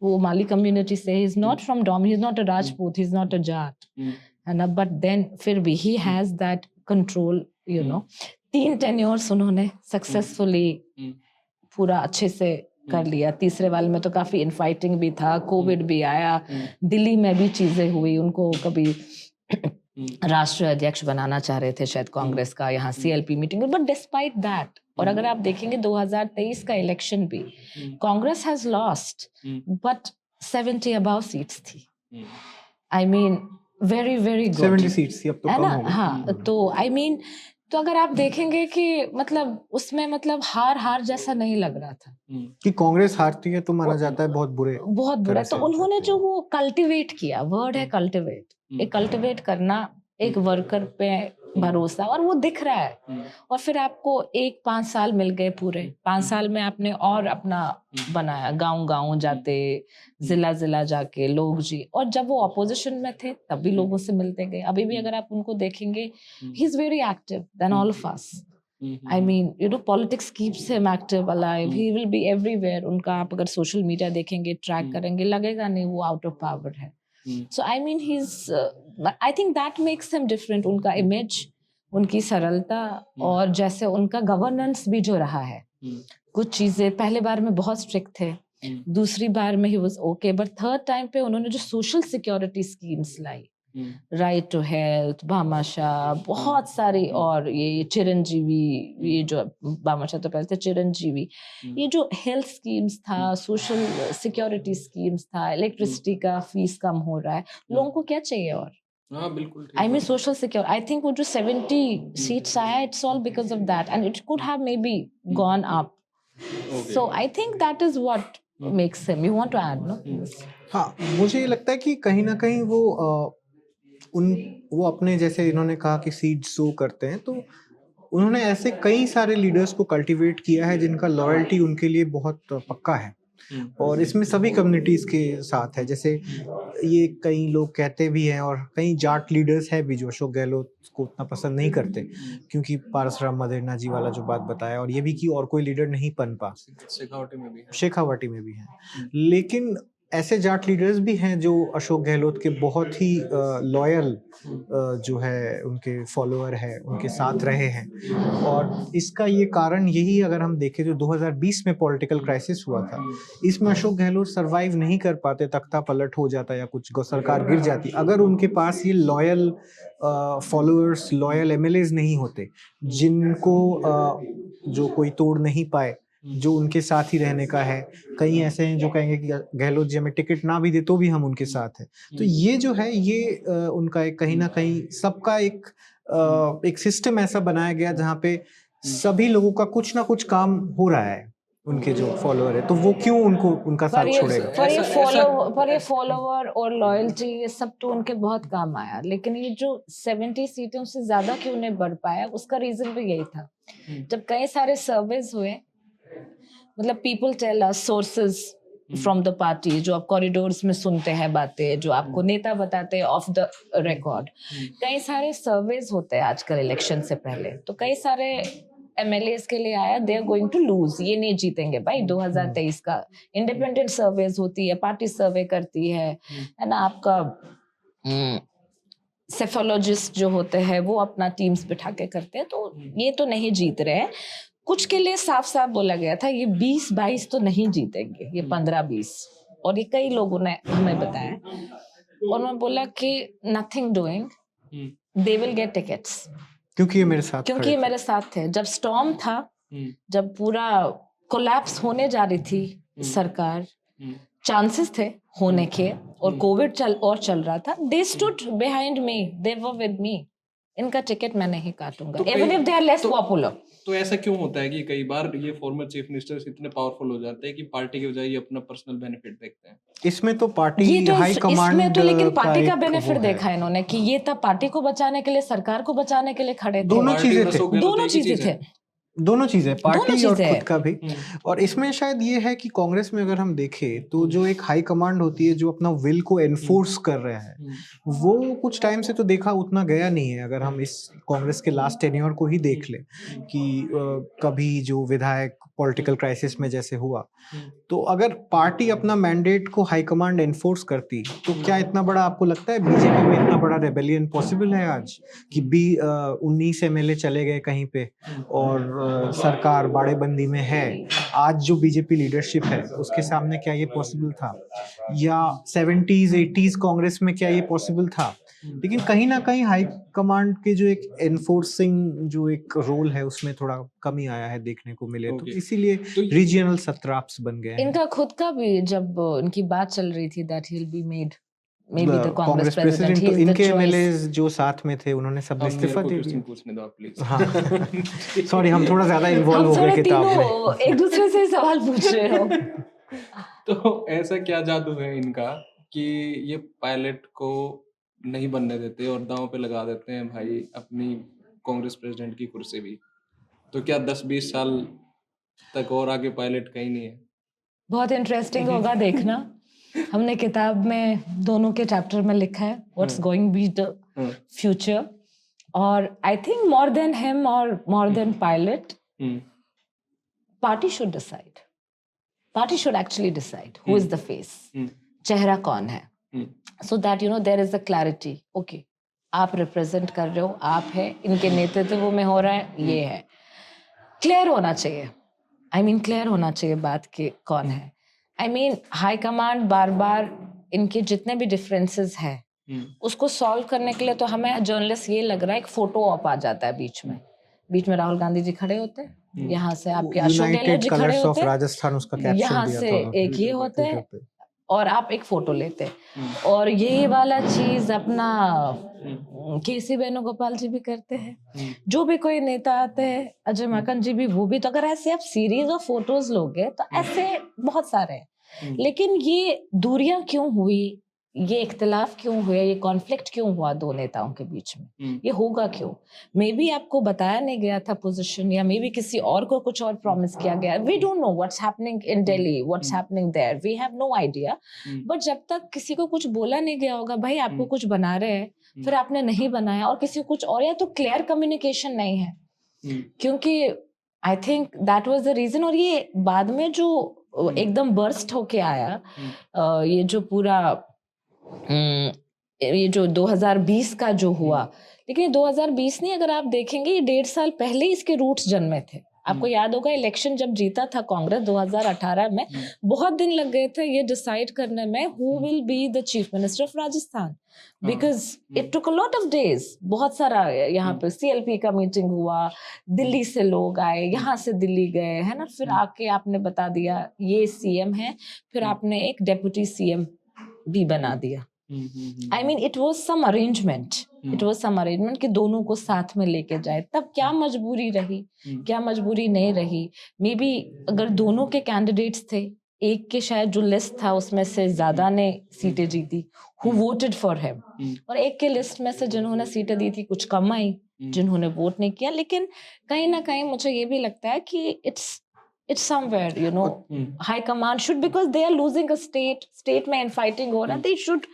वो माली कम्युनिटी से, he is not from Dom, he is not a Rajput, he is not a Jat, है ना, बट देन फिर भी he has that control, you know. 3 tenures उन्होंने सक्सेसफुली पूरा अच्छे से कर लिया। तीसरे वाले में तो काफी इनफाइटिंग भी था, कोविड भी आया, दिल्ली में भी चीजें हुई, उनको कभी राष्ट्रीय अध्यक्ष बनाना चाह रहे थे शायद कांग्रेस का, यहाँ CLP meeting, but despite that. और अगर आप देखेंगे 2023 का इलेक्शन भी Congress has lost, but 70 above seats थी। I mean very very good, 70 seats थी, अब तो है कम ना। हो गई। हाँ, तो आई मीन तो अगर आप देखेंगे कि मतलब उसमें मतलब हार जैसा नहीं लग रहा था कि कांग्रेस हारती है तो माना जाता है बहुत बुरे, बहुत बुरा। तो उन्होंने जो वो कल्टिवेट किया, वर्ड है कल्टिवेट, एक कल्टिवेट करना, एक वर्कर पे भरोसा, और वो दिख रहा है। और फिर आपको 5 साल मिल गए पूरे, 5 साल में आपने और अपना बनाया, गांव जाते, जिला जाके लोग जी। और जब वो ऑपोजिशन में थे तब भी लोगों से मिलते गए। अभी भी अगर आप उनको देखेंगे, he is very active then all of us. I mean, you know, politics keeps him active, alive. He will be everywhere. उनका आप अगर सोशल मीडिया देखेंगे, ट्रैक करेंगे, लगेगा नहीं वो आउट ऑफ पावर है। So I mean, I think that makes him different. उनका इमेज, उनकी सरलता, और जैसे उनका गवर्नेंस भी जो रहा है। कुछ चीजें पहले बार में बहुत स्ट्रिक्ट थे, दूसरी बार में he was okay, but third time पे उन्होंने जो सोशल सिक्योरिटी स्कीम्स लाई, राइट टू हेल्थ, भामाशाह, बहुत सारी, और ये चिरंजीवी, ये जो भामाशाह तो पहले थे, चिरंजीवी, ये जो हेल्थ स्कीम्स था, सोशल सिक्योरिटी स्कीम्स था, इलेक्ट्रिसिटी का फीस कम हो रहा है, लोगों को क्या चाहिए और? हाँ बिल्कुल। I mean social secure, I think वो जो 70 सीट्स आया, it's all because of that, and it could have maybe gone up. So I think that is what makes him. You want to add, no? हाँ, मुझे ये लगता है कि कहीं ना कहीं वो अपने, जैसे इन्होंने कहा कि सीड सो करते हैं, तो उन्होंने ऐसे कई सारे लीडर्स को कल्टीवेट किया है जिनका लॉयल्टी उनके लिए बहुत पक्का है, और इसमें सभी कम्युनिटीज के साथ है। जैसे ये कई लोग कहते भी हैं, और कई जाट लीडर्स हैं भी जो अशोक गहलोत को उतना पसंद नहीं करते, क्योंकि पारसराम मदेरना जी वाला जो बात बताया, और ये भी कि और कोई लीडर नहीं पनपा, शेखावटी में भी है, शेखावटी में भी है। लेकिन ऐसे जाट लीडर्स भी हैं जो अशोक गहलोत के बहुत ही लॉयल जो है उनके फॉलोअर है, उनके साथ रहे हैं। और इसका ये कारण यही, अगर हम देखें जो 2020 में पॉलिटिकल क्राइसिस हुआ था, इसमें अशोक गहलोत सरवाइव नहीं कर पाते, तख्ता पलट हो जाता या कुछ सरकार गिर जाती, अगर उनके पास ये लॉयल फॉलोअर्स, लॉयल एमएलएज नहीं होते, जिनको जो कोई तोड़ नहीं पाए, जो उनके साथ ही रहने का है। कई ऐसे हैं जो कहेंगे कि गहलोत जी हमें टिकट ना भी दे तो भी हम उनके साथ हैं। तो ये जो है, ये उनका एक कहीं ना कहीं सबका एक सिस्टम ऐसा बनाया गया जहाँ पे सभी लोगों का कुछ ना कुछ काम हो रहा है, उनके जो फॉलोअर है, तो वो क्यों उनका साथ छोड़ेगा? पर ये फॉलोअर और लॉयल्टी, ये सब तो उनके बहुत काम आया, लेकिन ये जो 70 सीटों से ज्यादा क्यों नहीं बढ़ पाया, उसका रीजन भी यही था। जब कई सारे सर्वेज हुए, मतलब people tell us, sources from the party, जो आप कॉरिडोर्स में सुनते हैं बातें, जो आपको नेता बताते हैं ऑफ द रिकॉर्ड, कई सारे सर्वेज होते हैं आजकल इलेक्शन से पहले, तो कई सारे एमएलएस के लिए आया, they are going to lose, ये नहीं जीतेंगे भाई 2023 का। इंडिपेंडेंट सर्वेज होती है, पार्टी सर्वे करती है ना, आपका सेफोलॉजिस्ट जो होते हैं वो अपना टीम्स बिठा के करते हैं, तो ये तो नहीं जीत रहे हैं। कुछ के लिए साफ साफ बोला गया था ये 20-22 तो नहीं जीतेंगे, ये 15-20, और ये कई लोगों ने हमें बताया, और मैं बोला कि nothing doing, they will get tickets, क्योंकि ये मेरे साथ थे। जब स्टॉर्म था, जब पूरा कोलैप्स होने जा रही थी सरकार, चांसेस थे होने के, और कोविड चल रहा था, they stood behind me, they were with me, इनका टिकट मैं नहीं काटूंगा, तो even if they are less popular. तो ऐसा क्यों होता है कि कई बार ये फॉर्मर चीफ मिनिस्टर्स इतने पावरफुल हो जाते हैं कि पार्टी के बजाय ये अपना पर्सनल बेनिफिट देखते हैं? इसमें तो पार्टी ये तो हाई कमांड इसमें तो लेकिन पार्टी का एक बेनिफिट वो है। देखा है इन्होंने कि ये तब पार्टी को बचाने के लिए, सरकार को बचाने के लिए खड़े थे। दोनों पार्टी चीजें में थे। सो गया तो दोनों एक ही चीजें चीज है। थे। दोनों चीजें, पार्टी और चीजें खुद का भी। और इसमें शायद ये है कि कांग्रेस में अगर हम देखें तो जो एक हाई कमांड होती है जो अपना विल को एनफोर्स कर रहा है, वो कुछ टाइम से तो देखा उतना गया नहीं है। अगर हम इस कांग्रेस के लास्ट टेन्योर को ही देख लें कि कभी जो विधायक पॉलिटिकल क्राइसिस में जैसे हुआ, तो अगर पार्टी अपना मैंडेट को हाई कमांड एनफोर्स करती तो क्या इतना बड़ा, आपको लगता है बीजेपी में इतना बड़ा रेबेलियन पॉसिबल है आज कि 19 एमएलए चले गए कहीं पे और सरकार बाड़ेबंदी में है? आज जो बीजेपी लीडरशिप है उसके सामने क्या ये पॉसिबल था? या 70s 80s कांग्रेस में क्या ये पॉसिबल था? लेकिन कहीं ना कहीं हाई कमांड के जो एक एनफोर्सिंग जो एक रोल है उसमें थोड़ा कमी आया है देखने को मिले। तो इसीलिए रीजनल सत्रप्स बन गए हैं। इनका खुद का भी जब उनकी बात चल रही थी that he will be made may be the Congress president, तो इनके एमएलएस जो साथ में थे उन्होंने सब इस्तीफा दे दिया। पूछने दो आप प्लीज। हाँ सॉरी, हम थोड़ा ज्यादा इन्वॉल्व हो गए किताब में। एक दूसरे से सवाल पूछ रहे हो। तो ऐसा क्या जादू है इनका कि ये पायलट को नहीं बनने देते और दांव पे लगा देते हैं भाई अपनी कांग्रेस प्रेसिडेंट की कुर्सी भी? तो क्या 10-20 साल तक और आगे पायलट कहीं नहीं है? बहुत इंटरेस्टिंग होगा देखना। हमने किताब में दोनों के चैप्टर में लिखा है what's going be the future, और I think more than him और more than Pilot, party should decide, party should actually decide who is the face, चेहरा कौन है, so that you know there is a clarity. Okay, आप represent कर रहे हो, आप है, इनके नेतृत्व में हो रहा है, ये है, क्लियर होना चाहिए। आई मीन क्लियर होना चाहिए बात कि कौन है। आई मीन हाई कमांड बार बार इनके जितने भी डिफरेंसेस हैं उसको सॉल्व करने के लिए तो हमें जर्नलिस्ट ये लग रहा है एक फोटो ऑप आ जाता है बीच में राहुल गांधी जी खड़े होते हैं, यहाँ से आपके अशोक गहलोत जी खड़े होते हैं, राजस्थान उसका कैप्शन यहाँ दिया से था एक ये होते हैं और आप एक फोटो लेते हैं। और ये वाला चीज अपना केसी वेणुगोपाल जी भी करते हैं, जो भी कोई नेता आते हैं, अजय माकन जी भी, वो भी। तो अगर ऐसे आप सीरीज ऑफ फोटोज लोगे तो ऐसे बहुत सारे हैं। लेकिन ये दूरियां क्यों हुई, ये इख्तिलाफ क्यों हुए, ये कॉन्फ्लिक्ट क्यों हुआ दो नेताओं के बीच में, ये होगा क्यों? मे बी आपको बताया नहीं गया था पोजीशन, या मे बी किसी और को कुछ और प्रॉमिस किया गया। We don't know what's happening in Delhi, what's happening there, we have no idea. But जब तक किसी को कुछ बोला नहीं गया होगा, भाई आपको कुछ बना रहे हैं, फिर आपने नहीं बनाया और किसी को कुछ और, या तो क्लियर कम्युनिकेशन नहीं है, क्योंकि I think that was the reason. और ये बाद में जो एकदम बर्स्ट होके आया, ये जो पूरा ये जो 2020 का जो हुआ, लेकिन ये 2020 नहीं, अगर आप देखेंगे ये 1.5 साल पहले इसके रूट्स जन्मे थे। आपको याद होगा इलेक्शन जब जीता था कांग्रेस 2018 में, बहुत दिन लग गए थे ये डिसाइड करने में who will be the chief minister of Rajasthan, because it took a lot of days. बहुत सारा यहाँ पे सीएलपी का मीटिंग हुआ, दिल्ली से लोग आए, यहाँ से दिल्ली गए, है ना, फिर आके आपने बता दिया ये सीएम है, फिर आपने एक डेप्यूटी सीएम भी बना दिया। I mean it was some arrangement, कि दोनों को साथ में लेके जाए। तब क्या मजबूरी रही, क्या मजबूरी नहीं रही? मे बी अगर दोनों के कैंडिडेट्स थे, एक के शायद जो लिस्ट था उसमें से ज्यादा ने सीटें जीती, हु वोटेड फॉर हिम, और एक के लिस्ट में से जिन्होंने सीटें दी थी कुछ कम आई, जिन्होंने वोट नहीं किया। लेकिन कहीं ना कहीं मुझे ये भी लगता है कि it's somewhere, you know, high command should, because they are losing a state में fighting हो रहा है, they should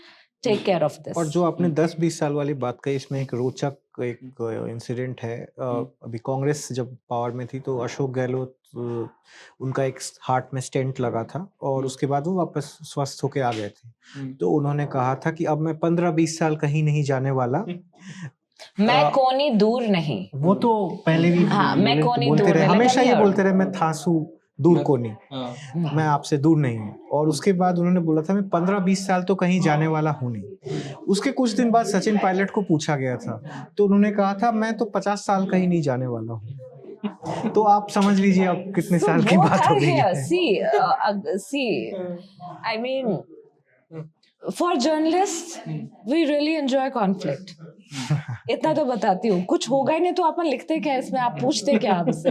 take care of this. और जो आपने 10-20 साल वाली बात कही, इसमें एक रोचक एक इंसिडेंट है। अभी कांग्रेस जब पावर में थी तो अशोक गहलोत, उनका एक हार्ट में स्टेंट लगा था और उसके बाद वो वापस स्वस्थ होके आ गए थे। तो उन्होंने कहा था कि अब मैं 15-20 साल कहीं नहीं जाने वाला, मैं कोनी दूर नहीं। वो तो पहले भी मैं कोनी बोलते दूर रहे, नहीं, हमेशा ये लगा बोलते रहे, मैं थासू दूर कोनी, मैं आपसे दूर नहीं हूँ। और उसके बाद उन्होंने बोला था मैं 15-20 साल तो कहीं जाने वाला हूँ नहीं। उसके कुछ दिन बाद सचिन पायलट को पूछा गया था तो उन्होंने कहा था मैं तो 50 साल कहीं नहीं जाने वाला हूँ। तो आप समझ लीजिए अब कितने साल की बात हो गई है। See, I mean, for journalists, we really enjoy conflict. इतना तो बताती हूँ, कुछ होगा ही नहीं तो अपन लिखते क्या इसमें, आप पूछते क्या हमसे।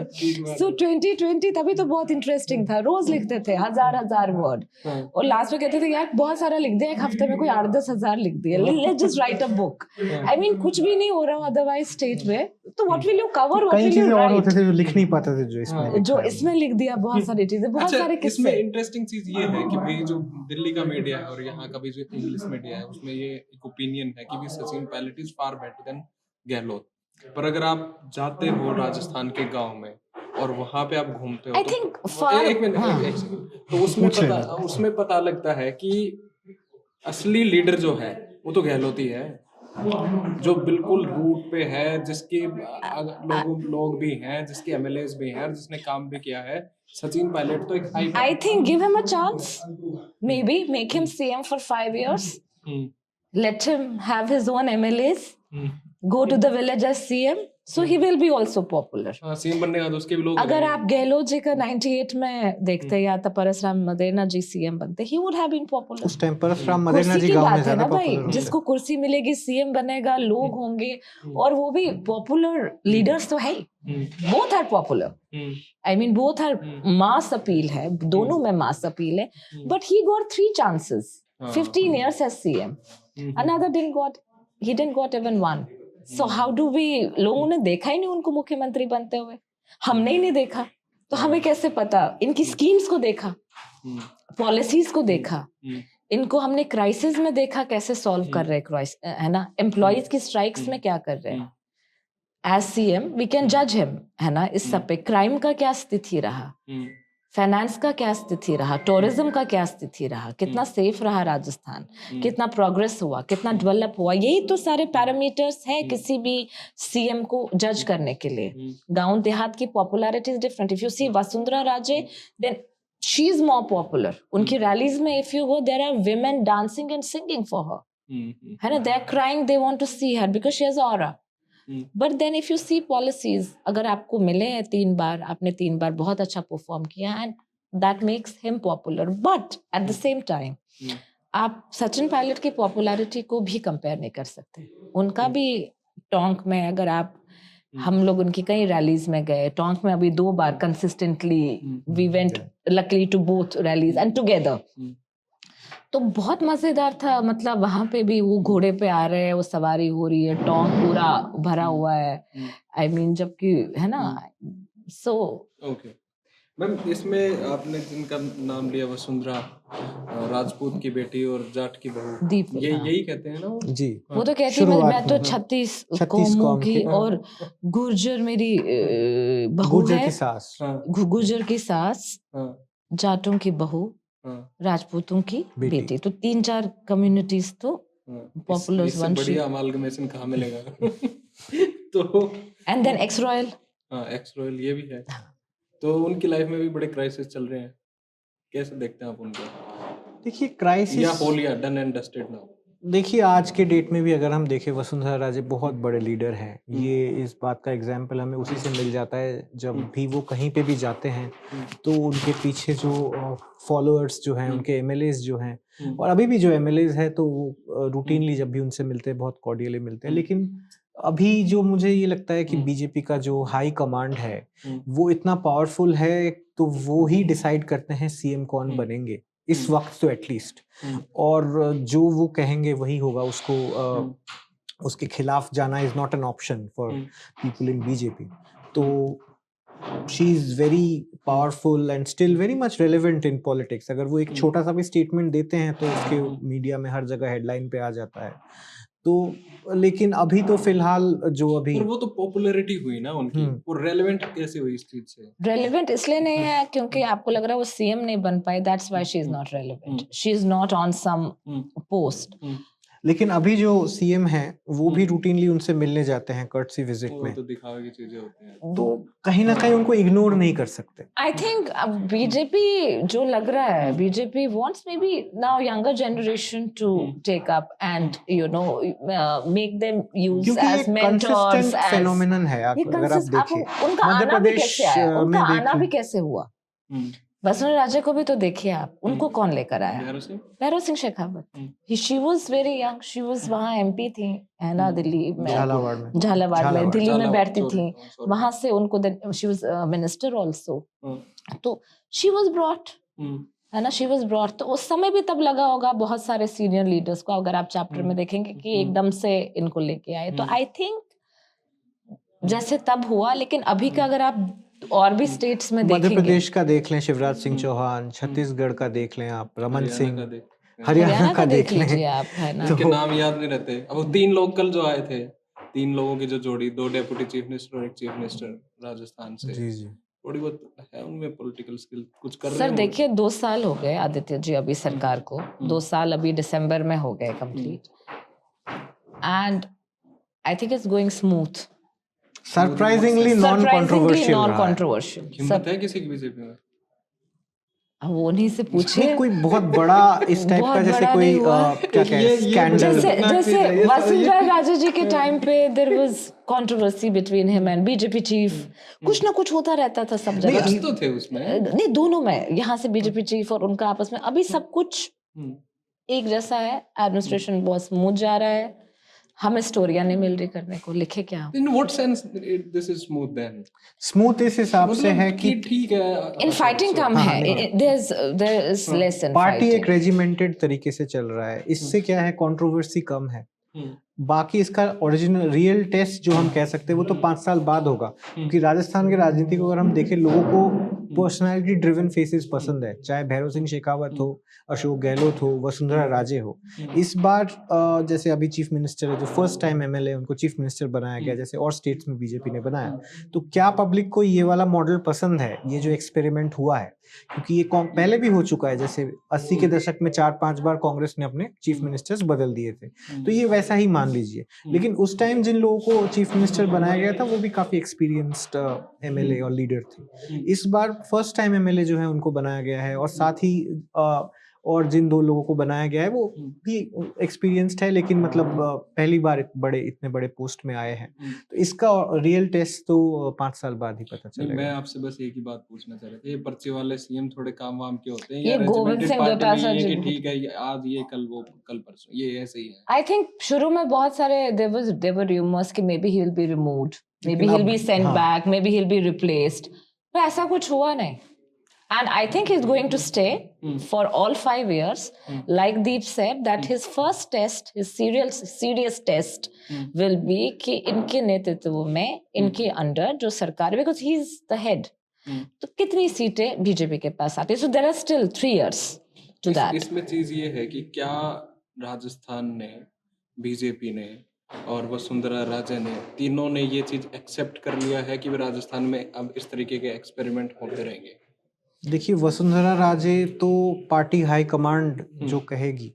सो 2020 तभी तो बहुत इंटरेस्टिंग था, रोज लिखते थे हजार वर्ड, और लास्ट में कहते थे यार बहुत सारा लिख दिया, एक हफ्ते में कोई 8-10 हजार लिख दिया, let's just right a book. I mean कुछ भी नहीं हो रहा अदरवाइज स्टेट में, तो what will you cover, what कई विल यू चीजें और होते राइट, थे जो लिख नहीं पाते थे, जो इसमें जो इसमें लिख दिया बहुत सारी चीजें, बहुत सारे अच्छा, इसमें किस्से। इंटरेस्टिंग चीज ये है कि भाई जो दिल्ली का मीडिया है और यहाँ का भी जो इंग्लिश मीडिया है, उसमें ये एक ओपिनियन है कि भी Sachin Pilot is far better than Gehlot. पर अगर आप जाते हो राजस्थान के गांव में और वहां पे आप घूमते हो, आई तो थिंक फॉर एक मिनट, एक सेकंड, तो उसमें पता लगता है कि असली लीडर जो है वो तो गहलोत ही है, जो बिल्कुल रूट पे है, जिसके लोग भी हैं, जिसके एमएलएस भी हैं, और जिसने काम भी किया है। सचिन पायलट तो एक हाइप है। I think give him a chance. Maybe make him CM for 5 years. Let him have his own MLAs. Go to the village as CM. So he will be also popular. हाँ, CM बनने का तो उसके भी लोग अगर रहेंगे। आप गहलोत जी का 98 में देखते या तो परसराम मदेरना जी CM बनते, he would have been popular. उस टाइम परसराम मदेरना कुर्सी जी की गांव में बात है ज्यादा ना भाई, पॉपुलर होते जिसको कुर्सी मिलेगी CM बनेगा, लोग होंगे, और वो भी पॉपुलर लीडर्स तो है ही, both are popular. I mean both are mass appeal है, दोनों में मास अपील है, but he got 3 chances 15 years as CM, another he didn't got even one. So how do we, लोगों ने देखा ही नहीं उनको मुख्यमंत्री बनते हुए, हमने ही नहीं देखा, तो हमें कैसे पता? इनकी स्कीम्स को देखा, पॉलिसीज को देखा, इनको हमने क्राइसिस में देखा कैसे सॉल्व कर रहे हैं, है ना, एम्प्लॉइज की स्ट्राइक्स में क्या कर रहे हैं। एज CM वी कैन जज हिम, है ना, इस सब पे। क्राइम का क्या स्थिति रहा, फाइनेंस का क्या स्थिति रहा, टूरिज्म का क्या स्थिति रहा, कितना सेफ रहा राजस्थान, कितना प्रोग्रेस हुआ, कितना डेवलप हुआ, यही तो सारे पैरामीटर्स हैं किसी भी CM को जज करने के लिए। गांव देहात की popularity is different. If you see Vasundhara Raje, then she is more popular. उनकी रैलीज में if you go, there are women dancing and singing for her, है ना, they are crying, they want to see her because she has aura. But then if you see policies, अगर आपको मिले हैं 3 बार, आपने 3 बार बहुत अच्छा परफॉर्म किया, and that makes him popular, but at the same time आप सचिन पायलट की पॉपुलैरिटी को भी कंपेयर नहीं कर सकते। उनका भी टोंक में, अगर आप, हम लोग उनकी कई रैलीज में गए, टोंक में अभी 2 बार consistently we went luckily to both rallies and together, तो बहुत मजेदार था। मतलब वहां पे भी वो घोड़े पे आ रहे हैं, वो सवारी हो रही है, टोंक पूरा भरा हुआ है, आई मीन, जबकि, है ना। सो ओके मैम, इसमें आपने जिनका नाम लिया, वसुंधरा राजपूत की बेटी और जाट की बहू, दीप, ये यही कहते हैं ना वो? जी, वो तो कहती मैं तो 36 कौमों की, और गुर्जर मेरी बहू है, गुर्जर की सास, जाटों की बहू, राजपूतों की बेटी, तो 3-4 कम्युनिटीज तो पॉपुलर वन। बढ़िया अमालगमेशन कहाँ मिलेगा? तो and then ex royal, ex royal ये भी है। तो उनकी लाइफ में भी बड़े क्राइसिस चल रहे हैं, कैसे देखते हैं आप उनको? देखिए, क्राइसिस या हो लिया, डन एंड डस्टेड नाउ? देखिए, आज के डेट में भी अगर हम देखें, वसुंधरा राजे बहुत बड़े लीडर हैं। ये इस बात का एग्जाम्पल हमें उसी से मिल जाता है, जब भी वो कहीं पे भी जाते हैं तो उनके पीछे जो फॉलोअर्स जो हैं, उनके एमएलएस जो हैं, और अभी भी जो एमएलएस है, तो वो रूटीनली जब भी उनसे मिलते हैं बहुत कॉर्डियली मिलते हैं। लेकिन अभी जो मुझे ये लगता है कि बीजेपी का जो हाई कमांड है वो इतना पावरफुल है, तो वो ही डिसाइड करते हैं CM कौन बनेंगे इस वक्त, तो एटलीस्ट, और जो वो कहेंगे वही होगा। उसको उसके खिलाफ जाना is not an option for people in BJP. तो she is very powerful and still very much relevant in politics. अगर वो एक छोटा सा भी स्टेटमेंट देते हैं तो उसके मीडिया में हर जगह हेडलाइन पे आ जाता है। तो लेकिन अभी तो फिलहाल जो अभी, पर वो तो पॉपुलैरिटी हुई ना उनकी, वो रेलेवेंट कैसे हुई इस चीज से? रेलेवेंट इसलिए नहीं है क्योंकि आपको लग रहा है वो CM नहीं बन पाई, that's why she is not relevant, she is not on some post. लेकिन अभी जो CM हैं वो भी रूटीनली उनसे मिलने जाते हैं कर्टसी विजिट में, तो दिखावे की चीजें होती हैं, तो कहीं ना कहीं उनको इग्नोर नहीं कर सकते। आई थिंक अब बीजेपी जो लग रहा है, BJP wants maybe now younger generation to take up and you know make them use as mentors, as phenomenon है। अगर आप देखिए उनका मध्य आना भी प्रदेश कैसे आया, उनका में आना भी देखिए, कैसे हुआ, वसुंधरा राजे को भी तो देखिए आप, उनको कौन लेकर आया? Bhairav Singh Bhairav Singh Shekhawat. She was very young, she was वहाँ एमपी थी, है ना, दिल्ली में, झालावाड़ में झालावाड़ में, दिल्ली में झालावाड़, बैठती sorry, थी, sorry. वहां से उनको शी वाज मिनिस्टर आल्सो, हम्म, तो शी वाज ब्रॉट, हम्म, है ना, शी वाज ब्रॉट। तो उस समय भी तब लगा होगा बहुत सारे सीनियर लीडर्स को, अगर आप चैप्टर में देखेंगे कि एकदम से इनको लेके आए, तो आई थिंक जैसे तब हुआ, लेकिन अभी का अगर आप और भी स्टेट्स में मध्य देखेंगे, प्रदेश का देख लें शिवराज सिंह चौहान, छत्तीसगढ़ का देख लें आप रमन हरियाणा सिंह, का देख हरियाणा का देख देख लें। लीजिए आप, है ना। इनके नाम याद नहीं रहते। अब वो 3 लोग कल जो आए थे, 3 लोगों की जो जोड़ी, 2 डेप्यूटी चीफ मिनिस्टर और 1 चीफ मिनिस्टर राजस्थान से, जी जी थोड़ी बहुत है उनमें पॉलिटिकल स्किल, कुछ कर रहे सर हैं देखिए 2 साल हो गए आदित्य जी अभी सरकार को, 2 साल अभी दिसंबर में हो गए complete, and I think it's going smooth, surprisingly non surprisingly controversial non रहा है। कंट्रोवर्शियल। हिम्मत है किसी की बीजेपी में? वो नहीं से पूछिए, नहीं कोई बहुत बड़ा इस टाइप बहुत का जैसे बड़ा कोई नहीं हुआ। क्या कहें स्कैंडल, जैसे वसुंधरा राजे जी के टाइम पे there was controversy between him and BJP chief, कुछ ना कुछ होता रहता था सब जगह। कुछ तो थे उसमें। नहीं, दोनों में, यहाँ से बीजेपी चीफ और उनका आपस में, अभी सब कुछ हम्म, एक जैसा है, एडमिनिस्ट्रेशन बहुत स्मूथ जा रहा है, हमें स्टोरियां नहीं मिल रही करने को, लिखे क्या हम? In what sense this is smooth then? Smooth इस हिसाब से है कि ठीक है, इन फाइटिंग कम हाँ, है, नहीं। There is less in party एक फाइटिंग। रेजिमेंटेड तरीके से चल रहा है, इससे क्या है कंट्रोवर्सी कम है। हम्म, बाकी इसका ओरिजिनल रियल टेस्ट जो हम कह सकते हैं वो तो 5 साल बाद होगा, क्योंकि राजस्थान की राजनीति को अगर हम देखें, लोगों को पर्सनालिटी ड्रिवन फेसेस पसंद है, चाहे भैरव सिंह शेखावत हो, अशोक गहलोत हो, वसुंधरा राजे हो। इस बार जैसे अभी चीफ मिनिस्टर है, जो फर्स्ट टाइम एमएलए उनको चीफ मिनिस्टर बनाया गया, जैसे और स्टेट्स में बीजेपी ने बनाया, तो क्या पब्लिक को ये वाला मॉडल पसंद है, ये जो एक्सपेरिमेंट हुआ है? क्योंकि ये पहले भी हो चुका है, जैसे 80 के दशक में 4-5 बार कांग्रेस ने अपने चीफ मिनिस्टर्स बदल दिए थे, तो ये वैसा ही मान लीजिए। लेकिन उस टाइम जिन लोगों को चीफ मिनिस्टर बनाया गया था वो भी काफी एक्सपीरियंस्ड एमएलए और लीडर थे। इस बार फर्स्ट टाइम एमएलए जो है उनको बनाया गया है, और साथ ही और जिन 2 लोगों को बनाया गया है वो भी एक्सपीरियंस्ड है, लेकिन मतलब पहली बार इतने बड़े पोस्ट में आए हैं, तो इसका रियल टेस्ट तो 5 साल बाद ही पता नहीं, मैं चलेगा। आपसे बस एक ही बात पूछना चाह रहा था, ये पर्चे वाले सीएम थोड़े काम वाम के होते हैं, ये या गोविंद रेजिमेंटेड सिंह पार्टी डोटासरा नहीं है जी कि ठीक है ये आज ये कल वो कल परसों, ये ऐसे ही है? आई थिंक शुरू में बहुत सारे देयर वर रूमर्स कि may be he will be removed, may be he will be sent back, may be he will be replaced, पर ऐसा कुछ हुआ नहीं। And I think he's going to stay for all 5 years. Like Deep said, that his first test, his serious test will be कि इनके नेतृत्व में, इनके अंडर जो सरकार, because he is the head, तो कितनी सीटें बीजेपी के पास आती है? So there are still 3 years to that. इसमें चीज ये है कि क्या राजस्थान ने, बीजेपी ने और वसुंधरा राजे ने, तीनों ने ये चीज एक्सेप्ट कर लिया है कि राजस्थान में अब इस तरीके के एक्सपेरिमेंट होते रहेंगे? देखिए वसुंधरा राजे तो पार्टी हाई कमांड जो कहेगी,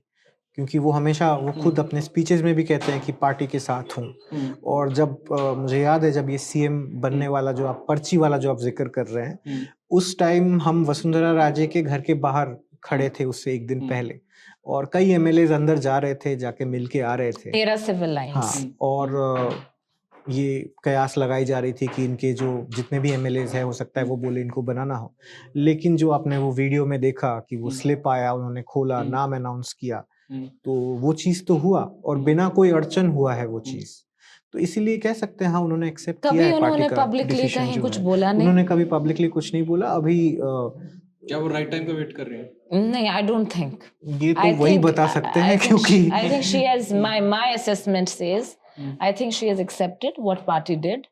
क्योंकि वो हमेशा वो खुद अपने स्पीचेस में भी कहते हैं कि पार्टी के साथ हूँ। और जब मुझे याद है जब ये सीएम बनने वाला जो आप पर्ची वाला जो आप जिक्र कर रहे हैं, उस टाइम हम वसुंधरा राजे के घर के बाहर खड़े थे उससे एक दिन पहले, और कई एमएलए अंदर जा रहे थे, जाके मिल के आ रहे थे। 13 सिविल लाइन्स। हाँ, और ये कयास लगाई जा रही थी कि इनके जो जितने भी एमएलएज हैं हो सकता है वो बोले इनको बनाना हो, लेकिन जो आपने वो वीडियो में देखा कि वो स्लिप आया, उन्होंने खोला, नाम अनाउंस किया, तो वो चीज तो हुआ और बिना कोई अड़चन हुआ है वो चीज, तो इसीलिए कह सकते हैं हाँ उन्होंने एक्सेप्ट किया है पार्टी का डिसीजन। कहीं कुछ बोला नहीं, उन्होंने कभी पब्लिकली कुछ नहीं बोला। अभी क्या वो राइट टाइम का वेट कर रहे हैं? नहीं, आई डोंट थिंक, ये तो वही बता सकते हैं, क्योंकि I think she has, my assessment says, I think she has accepted what party did,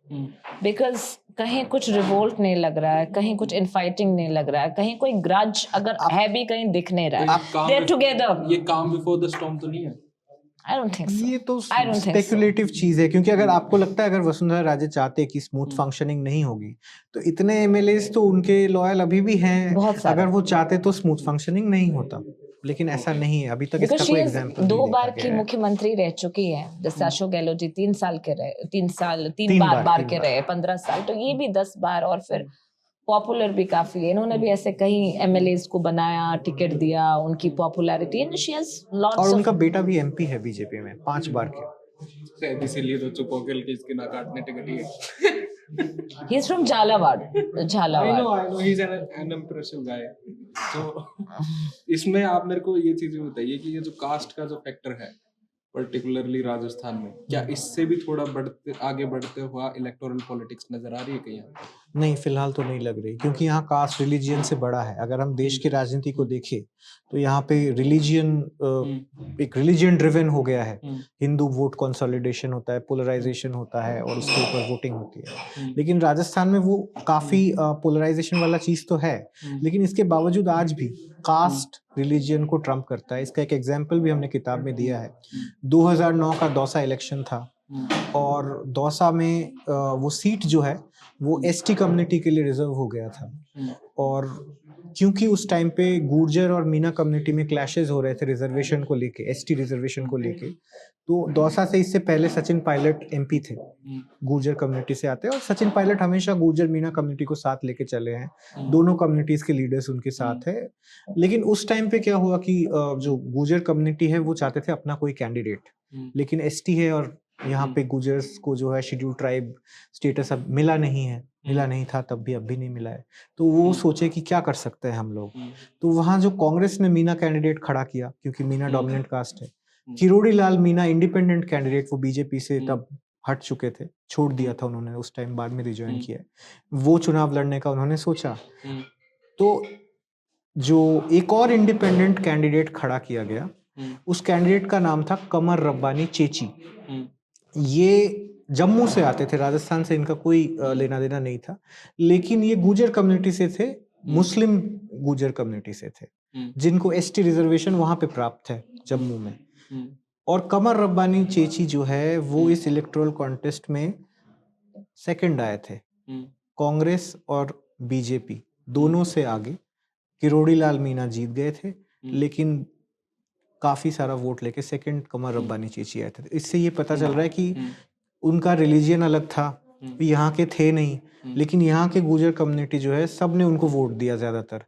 because कहीं कुछ रिवोल्ट नहीं लग रहा है, कहीं कुछ इनफाइटिंग नहीं लग रहा है, कहीं कोई ग्रज अगर है भी कहीं दिख नहीं रहा है, they are together. ये काम बिफोर द स्टॉर्म तो नहीं है? I don't think so. ये तो I don't think so. Speculative चीज है, क्योंकि अगर आपको लगता है अगर वसुंधरा राजे चाहते कि स्मूथ फंक्शनिंग नहीं होगी, तो इतने एमएलएस तो उनके लॉयल अभी भी हैं, अगर वो चाहते तो स्मूथ फंक्शनिंग नहीं होता, लेकिन ऐसा नहीं है अभी तक। इसका कोई एग्जांपल 2 बार की मुख्यमंत्री रह चुकी है, जैसे अशोक गहलोत जी 3 साल के रहे, 3 बार के रहे, 15 साल, तो ये भी 10 बार, और फिर पॉपुलर भी काफी है, इन्होंने भी ऐसे कई एमएलएस को बनाया, टिकट दिया, उनकी popularity, and she has lots और ऑफ, उनका बेटा भी एमपी है बीजेपी में 5 बार के, शायद इसीलिए तो चुप हो गए कि इसके ना काटने टिकट ही है। He's from Jhalawad. Jhalawad. I know, he's an impressive guy. तो इसमें आप मेरे को ये चीजें बताइए कि ये जो कास्ट का जो फैक्टर है पर्टिकुलरली राजस्थान में, क्या इससे भी थोड़ा आगे बढ़ते हुआ इलेक्टोरल पॉलिटिक्स नजर आ रही है कहीं? नहीं, फिलहाल तो नहीं लग रही, क्योंकि यहाँ कास्ट रिलीजियन से बड़ा है। अगर हम देश की राजनीति को देखें तो यहाँ पे रिलीजियन एक रिलीजियन ड्रिवन हो गया है। हिंदू वोट कंसोलिडेशन होता है, पोलराइजेशन होता है और उसके ऊपर वोटिंग होती है। लेकिन राजस्थान में वो काफी पोलराइजेशन वाला चीज तो है, लेकिन इसके बावजूद आज भी कास्ट रिलीजियन को ट्रम्प करता है। इसका एक एग्जाम्पल भी हमने किताब में दिया है। 2009 का दौसा इलेक्शन था और दौसा में वो सीट जो है वो एसटी कम्युनिटी के लिए रिजर्व हो गया था। और क्योंकि उस टाइम पे गुर्जर और मीना कम्युनिटी में क्लैशेस हो रहे थे रिजर्वेशन को लेके, एसटी रिजर्वेशन को लेके, तो दौसा से इससे पहले सचिन पायलट एमपी थे, गुर्जर कम्युनिटी से आते हैं। और सचिन पायलट हमेशा गुर्जर मीना कम्युनिटी को साथ लेके चले हैं, दोनों कम्युनिटीज के लीडर्स उनके साथ है। लेकिन उस टाइम पे क्या हुआ कि जो गुर्जर कम्युनिटी है वो चाहते थे अपना कोई कैंडिडेट, लेकिन एसटी है और यहाँ पे गुजर्स को जो है शेड्यूल ट्राइब स्टेटस अब मिला नहीं था तब भी, अब भी नहीं मिला है। तो वो सोचे कि क्या कर सकते हैं हम लोग। तो वहाँ जो कांग्रेस ने मीना कैंडिडेट खड़ा किया, क्योंकि मीना डोमिनेंट कास्ट है। किरोड़ी लाल मीना इंडिपेंडेंट कैंडिडेट, वो बीजेपी से तब हट चुके थे, छोड़ दिया था उन्होंने उस टाइम, बाद में रिज्वाइन किया। वो चुनाव लड़ने का उन्होंने सोचा, तो जो एक और इंडिपेंडेंट कैंडिडेट खड़ा किया गया, उस कैंडिडेट का नाम था कमर रब्बानी चेची। ये जम्मू से आते थे, राजस्थान से इनका कोई लेना देना नहीं था, लेकिन ये गुर्जर कम्युनिटी से थे, मुस्लिम गुर्जर कम्युनिटी से थे, जिनको एसटी रिजर्वेशन वहां पे प्राप्त है जम्मू में। और कमर रब्बानी चेची जो है वो इस इलेक्टोरल कॉन्टेस्ट में सेकंड आए थे। कांग्रेस और बीजेपी दोनों से आगे किरोड़ी लाल मीना जीत गए थे, लेकिन काफी सारा वोट लेके सेकंड कमर रब्बानी चेची आए थे। इससे ये पता चल रहा है कि उनका रिलीजियन अलग था, यहाँ के थे नहीं, लेकिन यहाँ के गुर्जर कम्युनिटी जो है सब ने उनको वोट दिया ज्यादातर।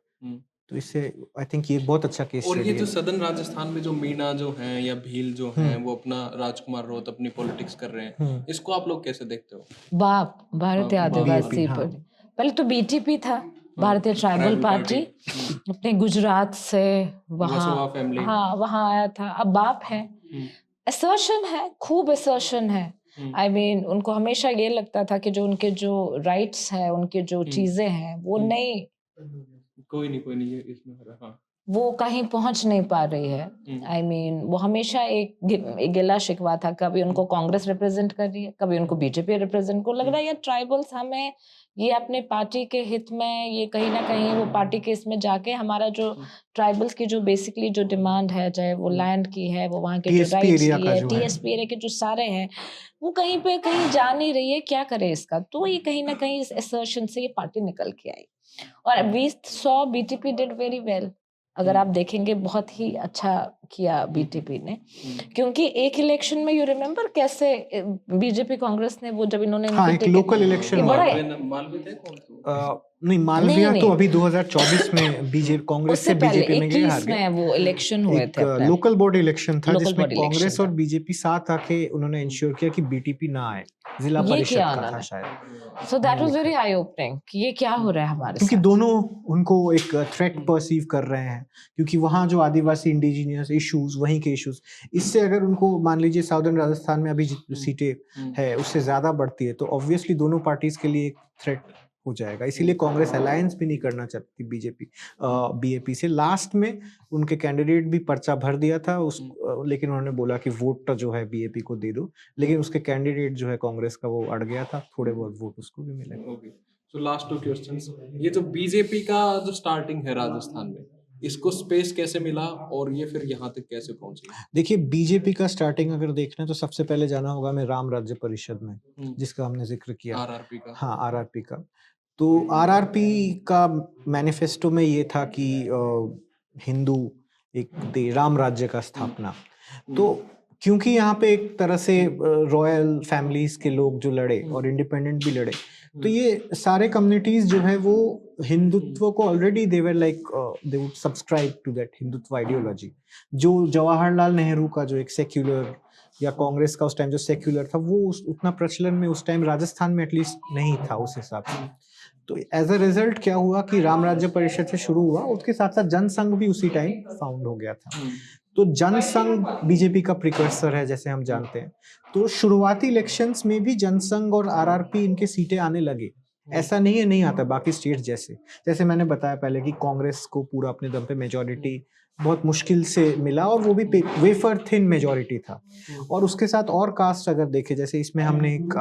तो इससे आई थिंक ये बहुत अच्छा केस और स्टडी ये है। जो सदर्न राजस्थान में जो मीना जो हैं या भील जो हैं वो अपना राजकुमार रोत अपनी पॉलिटिक्स कर रहे हैं, इसको आप लोग कैसे देखते हो? बाप भारतीय आदिवासी हाँ। पहले तो बीटीपी था, भारतीय ट्राइबल पार्टी, अपने गुजरात से वसुवा फैमिली। हाँ वहाँ आया था, अब बाप है। असर्शन है, खूब असर्शन है। आई मीन उनको हमेशा ये लगता था कि जो उनके जो राइट्स है, उनके जो चीजें हैं वो नहीं, कोई नहीं ये इसमें हाँ वो कहीं पहुंच नहीं पा रही है। आई मीन वो हमेशा एक गिला शिकवा था, कभी उनको कांग्रेस रिप्रेजेंट कर रही है, कभी उनको बीजेपी रिप्रेजेंट, को लग रहा है ये ट्राइबल्स हमें ये अपने पार्टी के हित में, ये कहीं ना कहीं वो पार्टी के इसमें जाके हमारा जो ट्राइबल्स की जो बेसिकली जो डिमांड है, चाहे वो लैंड की है, वो वहाँ के जो राइट्स की है, टीएसपी एरिया के जो सारे हैं, वो कहीं पे कहीं जा नहीं रही है। क्या करे इसका? तो ये कहीं ना कहीं इस असर्शन से ये पार्टी निकल के आई। और we saw BTP did very well, अगर आप देखेंगे बहुत ही अच्छा किया बीटीपी ने, क्योंकि एक इलेक्शन में यू रिमेम्बर कैसे बीजेपी कांग्रेस ने वो जब इन्होंने हाँ, एक लोकल इलेक्शन मालवे थे कौन थे? नहीं, मालविया तो अभी 2024 में बीजेपी कांग्रेस से बीजेपी में गए, हार गए। में वो इलेक्शन हुए थे, लोकल बॉडी इलेक्शन था जिसमें कांग्रेस और बीजेपी साथ आके उन्होंने इंश्योर किया कि बीटीपी ना आए, जिला परिषद का था शायद। So that was very I opening कि ये क्या हो रहा है हमारे साथ, क्योंकि दोनों उनको एक थ्रेट परसीव कर रहे हैं, क्योंकि वहाँ जो आदिवासी इंडिजिनियस इश्यूज, वहीं के इश्यूज, इससे अगर उनको मान लीजिए साउदर्न राजस्थान में अभी सीटें है उससे ज्यादा बढ़ती है, तो ऑब्वियसली दोनों पार्टीज के लिए एक थ्रेट हो जाएगा। इसीलिए कांग्रेस अलायंस भी नहीं करना चाहती बीजेपी बीएपी से। लास्ट में उनके कैंडिडेट भी पर्चा भर दिया था लेकिन उन्होंने बोला कि वोट जो है बीएपी को दे दो, लेकिन उसके कैंडिडेट जो है कांग्रेस का वो अड़ गया था, थोड़े बहुत वोट उसको भी मिले। सो लास्ट 2 क्वेश्चंस, ये जो बीजेपी का जो स्टार्टिंग है राजस्थान में, इसको स्पेस कैसे मिला और ये फिर यहाँ तक कैसे पहुंची? देखिए, बीजेपी का स्टार्टिंग अगर देखना है तो सबसे पहले जाना होगा हमें राम राज्य परिषद में, जिसका हमने जिक्र किया, आरआरपी का। हाँ, आरआरपी का। तो आरआरपी का मैनिफेस्टो में ये था कि हिंदू एक राम राज्य का स्थापना। तो क्योंकि यहाँ पे एक तरह से रॉयल फैमिलीज के लोग जो लड़े और इंडिपेंडेंट भी लड़े, तो ये सारे कम्युनिटीज जो है वो हिंदुत्व को already they were like they would subscribe to that Hindutva ideology, जो जवाहरलाल नेहरू का जो एक सेक्युलर या कांग्रेस का उस टाइम जो सेक्युलर था वो उतना प्रचलन में उस टाइम राजस्थान में एटलीस्ट नहीं था उस हिसाब से। तो एज अ रिजल्ट क्या हुआ कि राम राज्य परिषद से शुरू हुआ, उसके साथ साथ जनसंघ भी उसी टाइम फाउंड हो गया था। तो जनसंघ बीजेपी का प्रिकर्सर है जैसे हम जानते हैं। तो शुरुआती इलेक्शंस में भी जनसंघ और आरआरपी इनके सीटें आने लगे, ऐसा नहीं है नहीं आता बाकी स्टेट जैसे। जैसे मैंने बताया पहले कि कांग्रेस को पूरा अपने दम पे मेजोरिटी बहुत मुश्किल से मिला, और वो भी वेफर थिन मेजोरिटी था। और उसके साथ और कास्ट अगर देखे, जैसे इसमें हमने एक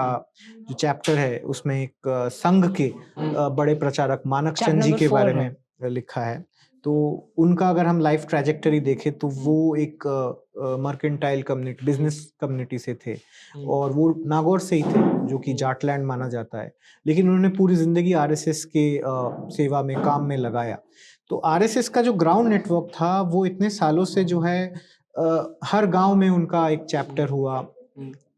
जो चैप्टर है उसमें एक संघ के बड़े प्रचारक मानक चंद जी के बारे में लिखा है। तो उनका अगर हम लाइफ ट्रैजेक्टरी देखें तो वो एक मर्केंटाइल कम्युनिटी, बिजनेस कम्युनिटी से थे, और वो नागौर से ही थे जो कि जाटलैंड माना जाता है। लेकिन उन्होंने पूरी जिंदगी आरएसएस के सेवा में, काम में लगाया। तो आरएसएस का जो ग्राउंड नेटवर्क था वो इतने सालों से जो है हर गांव में उनका एक चैप्टर हुआ,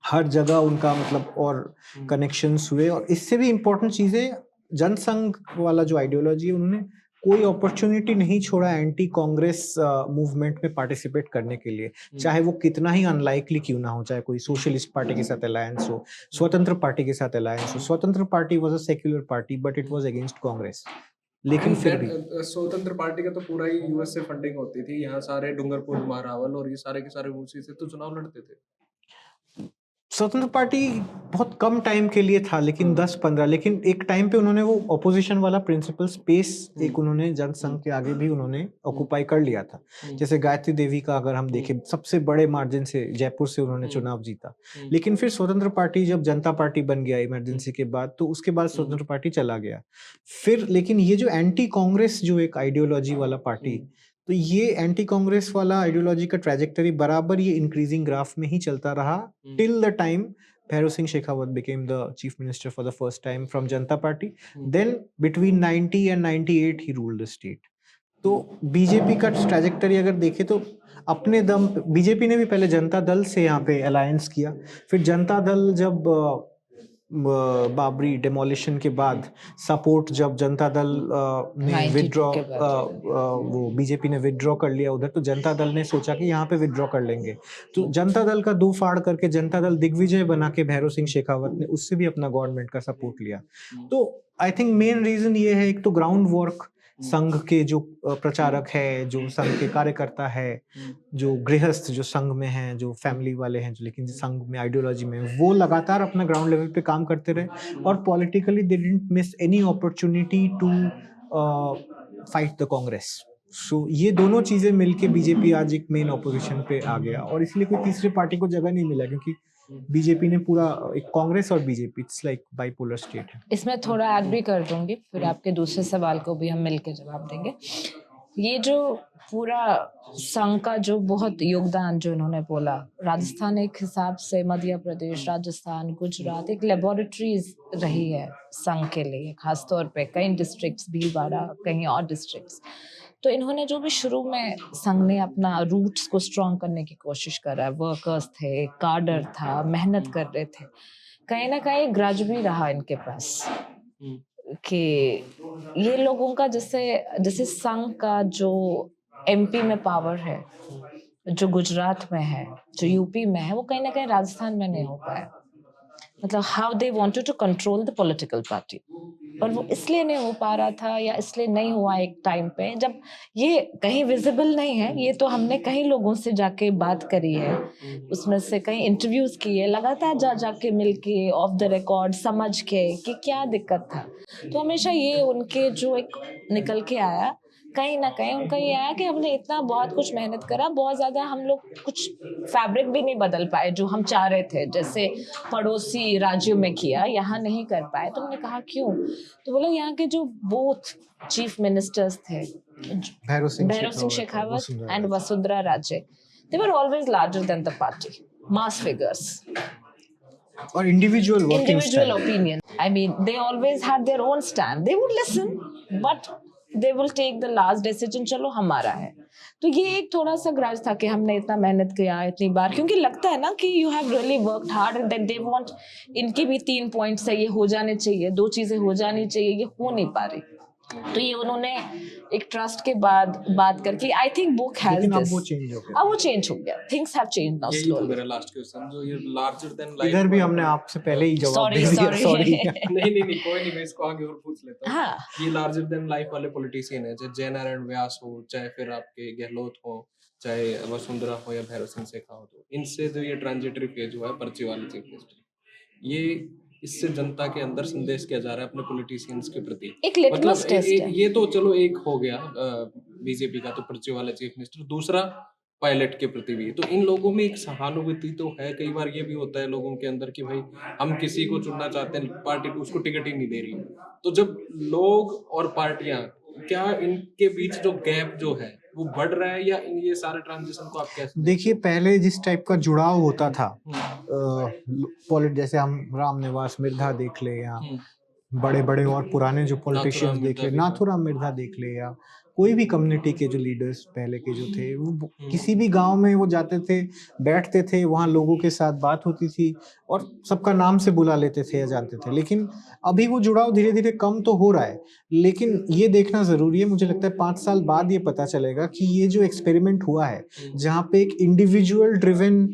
हर जगह उनका मतलब और कनेक्शंस हुए। और इससे भी इम्पोर्टेंट चीज़ है, जनसंघ वाला जो आइडियोलॉजी है, उन्होंने कोई अपॉर्चुनिटी नहीं छोड़ा एंटी कांग्रेस मूवमेंट में पार्टिसिपेट करने के लिए, चाहे वो कितना ही अनलाइकली क्यों ना हो, चाहे कोई सोशलिस्ट पार्टी के साथ अलायंस हो, स्वतंत्र पार्टी के साथ अलायंस हो। स्वतंत्र party was a secular party but it was against Congress, लेकिन फिर भी स्वतंत्र पार्टी का तो पूरा ही यूएस से फंडिंग होती थी। यहाँ सारे डूंगरपुर महारावल और ये सारे के सारे उसी से तो चुनाव लड़ते थे। स्वतंत्र पार्टी बहुत कम टाइम के लिए था, लेकिन 10-15, लेकिन एक टाइम पे उन्होंने वो ऑपोजिशन वाला प्रिंसिपल स्पेस एक उन्होंने जनसंघ के आगे भी उन्होंने ऑक्युपाई कर लिया था। जैसे गायत्री देवी का अगर हम देखें, सबसे बड़े मार्जिन से जयपुर से उन्होंने चुनाव जीता। लेकिन फिर स्वतंत्र पार्टी जब जनता पार्टी बन गया इमरजेंसी के बाद, तो उसके बाद स्वतंत्र पार्टी चला गया फिर। लेकिन ये जो एंटी कांग्रेस जो एक आइडियोलॉजी वाला पार्टी, तो ये एंटी कांग्रेस वाला आइडियोलॉजी का ट्रैजेक्टरी बराबर ये इंक्रीजिंग ग्राफ में ही चलता रहा till the time Bhairav Singh Shekhawat became the chief minister for the first time from Janata Party. Then between 90 and 98 he ruled the state. तो बीजेपी का ट्रैजेक्टरी अगर देखें तो अपने दम बीजेपी ने भी पहले जनता दल से यहाँ पे अलायंस किया, फिर जनता दल जब बाबरी डेमोलिशन के बाद सपोर्ट, जब जनता दल ने विड्रॉ, वो बीजेपी ने विड्रॉ कर लिया उधर, तो जनता दल ने सोचा कि यहाँ पे विड्रॉ कर लेंगे। तो जनता दल का दो फाड़ करके जनता दल दिग्विजय बना के भैरव सिंह शेखावत ने उससे भी अपना गवर्नमेंट का सपोर्ट लिया। तो आई थिंक मेन रीजन ये है, एक तो ग्राउंड वर्क, संघ के जो प्रचारक है, जो संघ के कार्यकर्ता है, जो गृहस्थ जो संघ में हैं, जो फैमिली वाले हैं, जो लेकिन संघ में आइडियोलॉजी में, वो लगातार अपना ग्राउंड लेवल पे काम करते रहे और politically they didn't miss any opportunity to fight the Congress. So ये दोनों चीजें मिलके बीजेपी आज एक मेन ऑपोजिशन पे आ गया, और इसलिए कोई तीसरी पार्टी को जगह नहीं मिला, क्योंकि बीजेपी ने पूरा एक कांग्रेस और BJP, it's like bipolar state है। इसमें थोड़ा ऐड भी कर दूंगी, फिर आपके दूसरे सवाल को भी हम मिलकर जवाब देंगे। ये जो पूरा संघ का जो बहुत योगदान जो इन्होंने बोला, राजस्थान एक हिसाब से, मध्य प्रदेश, राजस्थान, गुजरात एक लेबोरेटरीज रही है संघ के लिए, खासतौर पे कई डिस्ट्रिक्ट्स, भीलवाड़ा, कहीं और डिस्ट्रिक्ट्स। तो इन्होंने जो भी शुरू में संघ ने अपना रूट्स को स्ट्रॉन्ग करने की कोशिश करा, वर्कर्स थे, कार्डर था, मेहनत कर रहे थे, कहीं ना कहीं ग्रज भी रहा इनके पास कि ये लोगों का जैसे संघ का जो एमपी में पावर है, जो गुजरात में है, जो यूपी में है, वो कहीं ना कहीं राजस्थान में नहीं हो पाया। मतलब how they wanted to control the political party, पर वो इसलिए नहीं हो पा रहा था, या इसलिए नहीं हुआ एक टाइम पे जब ये कहीं विजिबल नहीं है। ये तो हमने कई लोगों से जाके बात करी है, उसमें से कई इंटरव्यूज किए, लगातार जाके मिलके ऑफ द रिकॉर्ड समझ के कि क्या दिक्कत था। तो हमेशा ये उनके जो एक निकल के आया, कहीं ना कहीं उनका ये आया कि हमने इतना बहुत कुछ मेहनत करा, बहुत ज्यादा हम लोग कुछ फैब्रिक भी नहीं बदल पाए जो हम चाह रहे थे, जैसे पड़ोसी राज्यों में किया, यहाँ नहीं कर पाए। तो हमने कहा क्यों? तो बोला यहाँ के जो बोथ चीफ मिनिस्टर्स थे, Bhairav Singh Shekhawat and Vasundhara Raje, they were always larger than the party, mass figures or individual opinion. I mean, they always had their own stand. They would listen, but they will take the last decision. चलो हमारा है। तो ये एक थोड़ा सा ग्राज था कि हमने इतना मेहनत किया इतनी बार, क्योंकि लगता है ना कि you have really worked hard and then they want, इनके भी 3 पॉइंट्स है, ये हो जाने चाहिए, 2 चीजें हो जानी चाहिए, ये हो नहीं पा रही। तो ये उन्होंने एक ट्रस्ट के बाद बात करके आई थिंक बुक हैज लेकिन अब दिस। वो चेंज हो गया। अब वो चेंज हो गया, थिंग्स हैव चेंज नाउ यही तो स्लोली। मेरा लास्ट क्वेश्चन, जो ये लार्जर देन लाइफ इधर भी हमने आपसे पहले ही जवाब सॉरी दे दिया, सॉरी सॉरी। नहीं कोई नहीं, मैं इसको आगे और पूछ लेता हूँ। हाँ ये लार्जर देन लाइफ वाले पॉलिटिशियन है, चाहे जय नारायण व्यास हो, चाहे फिर आपके गहलोत हो, चाहे वसुंधरा हो या भैरव सिंह शेखा हो, तो इनसे जो ये ट्रांजिटरी फेज हुआ है पर्ची वाले चीफ मिनिस्टर, ये इससे जनता के अंदर संदेश किया जा रहा है अपने पॉलिटिशियंस के प्रति। एक लिटमस टेस्ट है। ये तो चलो एक हो गया बीजेपी का, तो पर्ची वाला चीफ मिनिस्टर, दूसरा पायलट के प्रति भी। तो इन लोगों में एक सहानुभूति तो है, कई बार ये भी होता है लोगों के अंदर कि भाई हम किसी को चुनना चाहते हैं, पार्टी उसको टिकट ही नहीं दे रही। तो जब लोग और पार्टियां, क्या इनके बीच जो गैप जो है वो बढ़ रहा है, या इन ये सारे ट्रांजिशन को आप कैसे देखिए, पहले जिस टाइप का जुड़ाव होता था हम्म, जैसे हम राम निवास मिर्धा देख ले, या हम्म, बड़े बड़े और पुराने जो पॉलिटिशियंस नाथूराम देख ले, मिर्जा भी। नाथूराम मिर्धा देख ले, या कोई भी कम्युनिटी के जो लीडर्स पहले के जो थे, वो किसी भी गांव में वो जाते थे, बैठते थे, वहाँ लोगों के साथ बात होती थी और सबका नाम से बुला लेते थे या जानते थे। लेकिन अभी वो जुड़ाव धीरे धीरे कम तो हो रहा है, लेकिन ये देखना जरूरी है। मुझे लगता है 5 साल बाद ये पता चलेगा कि ये जो एक्सपेरिमेंट हुआ है, जहाँ पे एक इंडिविजुअल ड्रिवन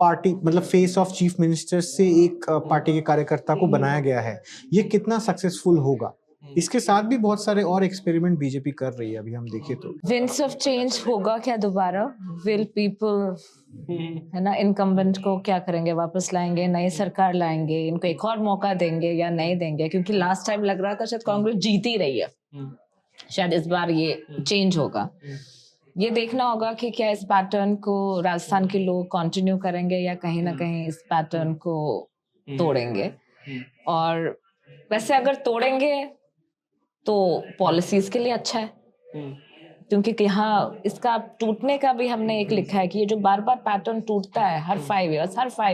पार्टी, मतलब फेस ऑफ चीफ मिनिस्टर से एक पार्टी के कार्यकर्ता को बनाया गया है, ये कितना सक्सेसफुल होगा। इसके साथ भी बहुत सारे और एक्सपेरिमेंट बीजेपी कर रही है, अभी हम देखें तो। विंड्स ऑफ चेंज होगा क्या दोबारा? विल पीपल, है ना, इनकम्बेंट को क्या करेंगे, वापस लाएंगे, नई सरकार लाएंगे, इनको एक और मौका देंगे या नहीं देंगे? क्योंकि लास्ट टाइम लग रहा था शायद कांग्रेस जीत ही रही है, शायद इस बार ये चेंज होगा। ये देखना होगा कि क्या इस पैटर्न को राजस्थान के लोग कंटिन्यू करेंगे या कहीं ना कहीं इस पैटर्न को तोड़ेंगे। और वैसे अगर तोड़ेंगे तो पॉलिसीज के लिए अच्छा है, क्योंकि यहाँ इसका टूटने का भी हमने एक लिखा है कि ये जो बार बार पैटर्न टूटता है हर 5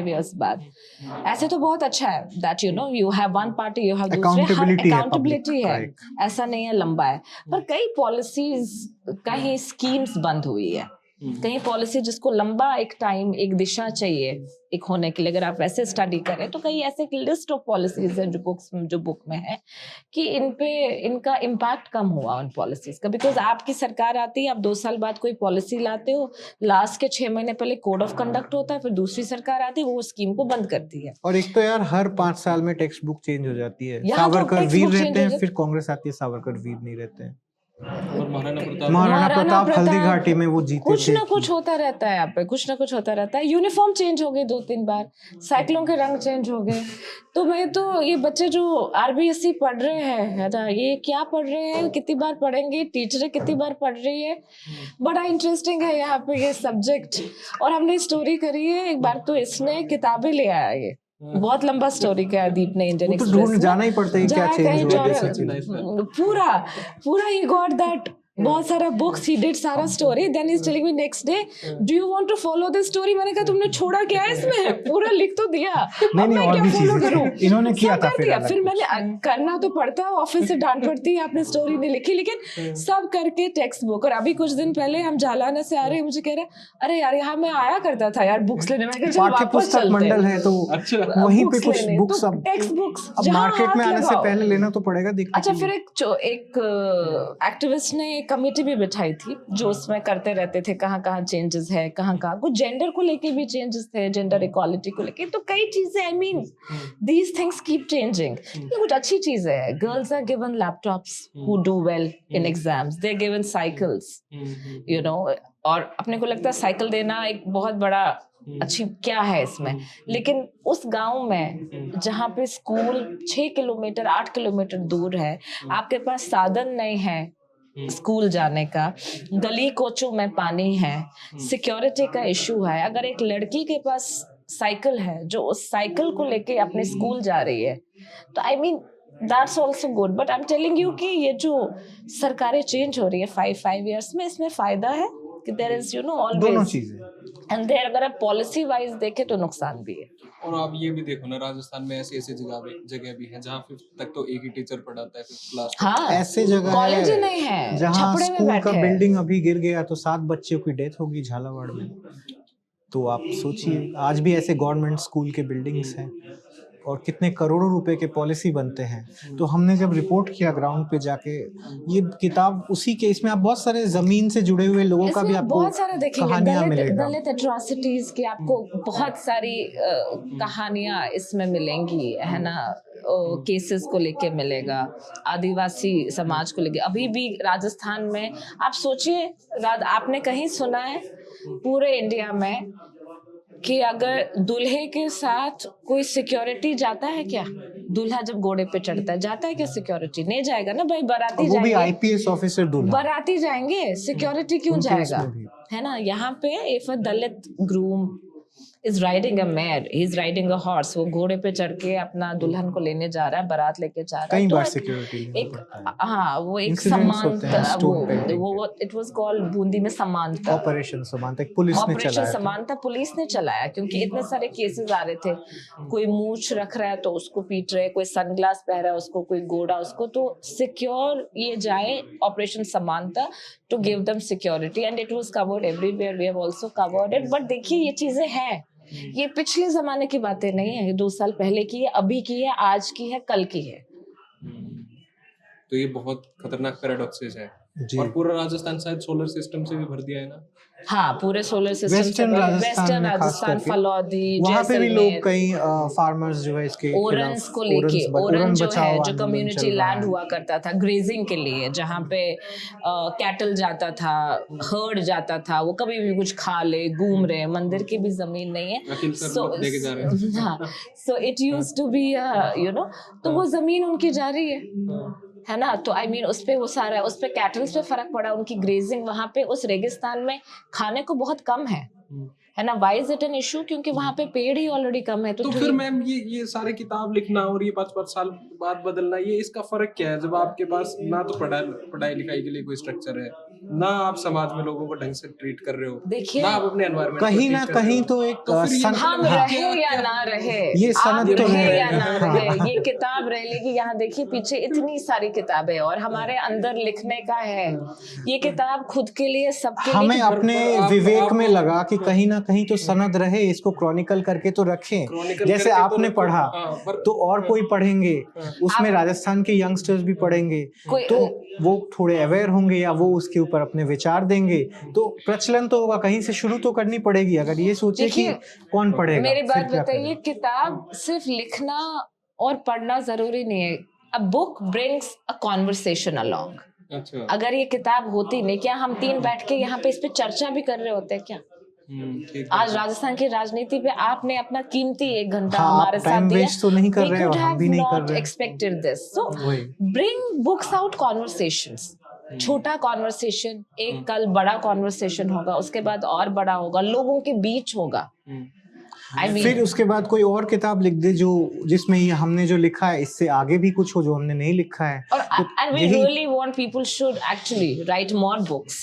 इयर्स बाद, ऐसे तो बहुत अच्छा है that you have one party, you have दूसरे, अकाउंटेबिलिटी है, ऐसा नहीं है लंबा है। पर कई पॉलिसीज, कहीं स्कीम्स बंद हुई है, कहीं पॉलिसी जिसको लंबा एक टाइम, एक दिशा चाहिए एक होने के लिए, अगर आप वैसे स्टडी करें तो कई ऐसे लिस्ट ऑफ पॉलिसीज है जो बुक में है कि इन पे इनका इम्पैक्ट कम हुआ उन पॉलिसीज का। बिकॉज आपकी सरकार आती है, आप 2 साल बाद कोई पॉलिसी लाते हो, लास्ट के 6 महीने पहले कोड ऑफ कंडक्ट होता है, फिर दूसरी सरकार आती है, वो स्कीम को बंद करती है। और एक तो यार हर 5 साल में टेक्स्ट बुक चेंज हो जाती है। यहाँ तो सावरकर टेक्स्ट वीर बुक चेंज रहते हो हैं, जाती फिर कांग्रेस आती है, सावरकर वीर नहीं रहते हैं। और महाराणा महाराणा प्रताप प्रताप, हल्दी घाटी में वो जीते कुछ थे। ना कुछ होता रहता है यहाँ पे, कुछ ना कुछ होता रहता है। यूनिफॉर्म चेंज हो गई 2-3 बार, साइकिलों के रंग चेंज हो गए। तो मैं तो ये बच्चे जो आरबीएससी पढ़ रहे हैं, है ना, ये क्या पढ़ रहे हैं, कितनी बार पढ़ेंगे, टीचर कितनी बार पढ़ रही है, बड़ा इंटरेस्टिंग है यहाँ पे ये सब्जेक्ट। और हमने स्टोरी करी है, एक बार तो इसने किताबें ले आया, ये बहुत लंबा स्टोरी का दीप ने इंडियन वो तो एक्सप्रेस ढूंढ में। जाना ही पड़ता है कि क्या जहाँ चेंज कहीं हुआ है। जो पूरा पूरा ही गॉट दैट, बहुत सारा बुक्स, ही डिड सारा story, then he is telling me next day, do you want to follow this story? मैंने कहा तुमने छोड़ा क्या है इसमें, पूरा लिख तो दिया, नहीं, अब मैं और क्या भी फॉलो चीजें करूं? इन्होंने किया सब था कर फिर दिया। अलग फिर मैंने करना तो पड़ता है, ऑफिस से डांट पड़ती है, आपने स्टोरी नहीं लिखी, लेकिन सब करके टेक्स्ट बुक। और अभी कुछ दिन पहले हम जालाना से आ रहे हैं, मुझे कह रहे अरे यार यहाँ मैं आया करता था यार बुक्स लेने, मैंने कहा चल पाठ्य वापस पुस्तक चलते मंडल हैं है, तो अच्छा, वहीं पे बुक्स कुछ लेने, बुक्स, तो अब टेक्स्ट बुक्स अब जहाँ मार्केट में हाथ आने से लगाओ। पहले लेना तो पड़ेगा, देखने अच्छा, के फिर लिए। एक एक्टिविस्ट ने एक कमेटी भी बिठाई थी जो उसमें करते रहते थे कहाँ कहाँ चेंजेस है, कहाँ कहाँ कुछ जेंडर को लेके भी चेंजेस थे, जेंडर इक्वालिटी को लेके, तो कई चीजें, I mean these things keep changing. ये कुछ अच्छी चीजें है। Girls are given laptops who do well in exams, they are given cycles, you know, और अपने को लगता है साइकिल देना एक बहुत बड़ा अच्छी क्या है इसमें, लेकिन उस गांव में जहाँ पे स्कूल 6 किलोमीटर 8 किलोमीटर दूर है, आपके पास साधन नहीं है स्कूल जाने का, गली कोचों में पानी है, सिक्योरिटी का इशू है, अगर एक लड़की के पास साइकिल है जो उस साइकिल को लेके अपने स्कूल जा रही है, तो I mean that's also good. But I am telling you कि ये जो सरकारें चेंज हो रही है 5 इयर्स में, इसमें फायदा है कि देयर इज दोनों ऑलवेज, चीजें। एंड देयर अगर आप पॉलिसी वाइज देखें तो नुकसान भी है। और आप ये भी देखो ना, राजस्थान में ऐसी ऐसी जगह भी है जहाँ 5th तक तो एक ही टीचर पढ़ाता है 5th क्लास तक। हाँ, ऐसे जगह कॉलेज ही है नहीं है, जहाँ छपड़े में स्कूल का बैठे हैं। बिल्डिंग अभी गिर गया तो 7 बच्चों की डेथ होगी झालावाड़ में। तो आप सोचिए, आज भी ऐसे गवर्नमेंट स्कूल के बिल्डिंग्स हैं। और कितने करोड़ों रुपए के पॉलिसी बनते हैं। तो हमने जब रिपोर्ट किया ग्राउंड पे जाके, ये किताब उसी के, इसमें आप बहुत सारे जमीन से जुड़े हुए लोगों का भी इसमें आपको बहुत सारा देखेंगे, कहानियां मिलेगा। दलित एट्रोसिटीज की आपको बहुत सारी कहानियां इसमें मिलेंगी, है ना। केसेस को लेके मिलेगा, आदिवासी समाज को लेके। अभी भी राजस्थान में आप सोचिए, आपने कहीं सुना है पूरे इंडिया में कि अगर दूल्हे के साथ कोई सिक्योरिटी जाता है क्या? दूल्हा जब घोड़े पे चढ़ता है, जाता है क्या सिक्योरिटी? नहीं जाएगा ना भाई, बाराती वो भी जाएंगे, IPS ऑफिसर दूल्हा, बाराती जाएंगे, सिक्योरिटी क्यों उनके जाएगा? उसमें भी। है ना। यहाँ पे if a Dalit groom is riding a mayor, he is riding a horse, वो घोड़े पे चढ़ के अपना दुल्हन को लेने जा रहा है, बारात लेके जा रहा है, कई तो बार सिक्योरिटी एक, हाँ, वो एक Incidents होते हैं समानता, stone painting वो इट वाज कॉल्ड बूंदी में समानता, ऑपरेशन समानता, एक पुलिस ने ऑपरेशन चलाया था। समानता पुलिस ने चलाया, क्योंकि इतने सारे केसेस आ रहे थे। कोई मूछ रख रहा है तो उसको पीट रहे, कोई सनग्लास पहन रहा है उसको, कोई घोड़ा उसको, तो सिक्योर ये जाए operation Samanta to give them security, and it was covered everywhere, we have also covered it. But देखिए ये चीजें हैं, ये पिछले जमाने की बातें नहीं है, ये 2 साल पहले की है, अभी की है, आज की है, कल की है। तो ये बहुत खतरनाक पैराडॉक्सेस है। जी। और पूरा राजस्थान शायद सोलर सिस्टम से भी भर दिया है ना। हाँ, पूरे सोलर सिस्टम वेस्टर्न राजस्थान में खास राजस्थान, करके फलौदी, वहाँ पे भी लोग, जैसलमेर, कई फार्मर्स जो है इसके ओरन्स खिलाफ, को लेके, ओरन जो बचाओ है, जो आंदोलन कम्युनिटी चल रहा लैंड है। हुआ करता था ग्रेजिंग के लिए, जहाँ पे कैटल जाता था, हर्ड जाता था, वो कभी भी कुछ खा ले, घूम रहे, मंदिर की भी जमीन नहीं है, वकील सर मत लेके जा रहे हैं। हाँ, so it used to be you know, तो वो जमीन उनकी जा रही है ना। तो आई मीन उस पे वो सारा, उस पे कैटल्स पे फर्क पड़ा, उनकी ग्रेजिंग वहां पे उस रेगिस्तान में खाने को बहुत कम है ना। Why is it an issue? क्योंकि वहां पे पेड़ ही ऑलरेडी कम है। तो फिर मैम ये सारे किताब लिखना और ये 5-5 साल बाद बदलना, ये इसका फर्क क्या है? जब आपके पास ना तो पढ़ाई लिखाई के लिए कोई स्ट्रक्चर है, ना आप समाज में लोगों को ढंग से ट्रीट कर रहे हो, देखिए, ना आप अपने एनवायरनमेंट कहीं ना कहीं तो एक हम रहे या ना रहे, ये सनद आप तो रहे है। या ना हाँ। रहे, ये किताब रह लेगी। यहाँ देखिए पीछे इतनी सारी किताबें और हमारे अंदर लिखने का है। ये किताब खुद के लिए, सबके लिए, हमें अपने विवेक में लगा कि कहीं ना कहीं तो सनद रहे, इसको क्रॉनिकल करके तो रखें। जैसे आपने पढ़ा तो और कोई पढ़ेंगे, उसमें राजस्थान के यंगस्टर्स भी पढ़ेंगे, तो वो थोड़े अवेयर होंगे या वो उसके ऊपर अपने विचार देंगे, तो प्रचलन तो होगा। कहीं से शुरू तो करनी पड़ेगी। अगर ये सोचे कि कौन पढ़ेगा, मेरी फिर बात क्या बताइए, करें? किताब सिर्फ लिखना और पढ़ना जरूरी नहीं है। A book brings a conversation along. अच्छा, अगर ये किताब होती नहीं, क्या हम 3 बैठ के यहाँ पे इस पे चर्चा भी कर रहे होते हैं क्या? ठीक आज राजस्थान की राजनीति पे आपने अपना कीमती 1 घंटा हाँ, हमारे आप साथ टाइम दिया। वेस्ट तो नहीं कर They रहे हो, could हम भी have नहीं कर not रहे। expected this. So वही। bring books out conversations. छोटा कॉन्वर्सेशन, एक कल बड़ा कॉन्वर्सेशन होगा, उसके बाद और बड़ा होगा, लोगों के बीच होगा। I mean, फिर उसके बाद कोई और किताब लिख दे जो, जिसमें ये हमने जो लिखा है इससे आगे भी कुछ हो जो हमने नहीं लिखा है। and we really want people should actually write more books.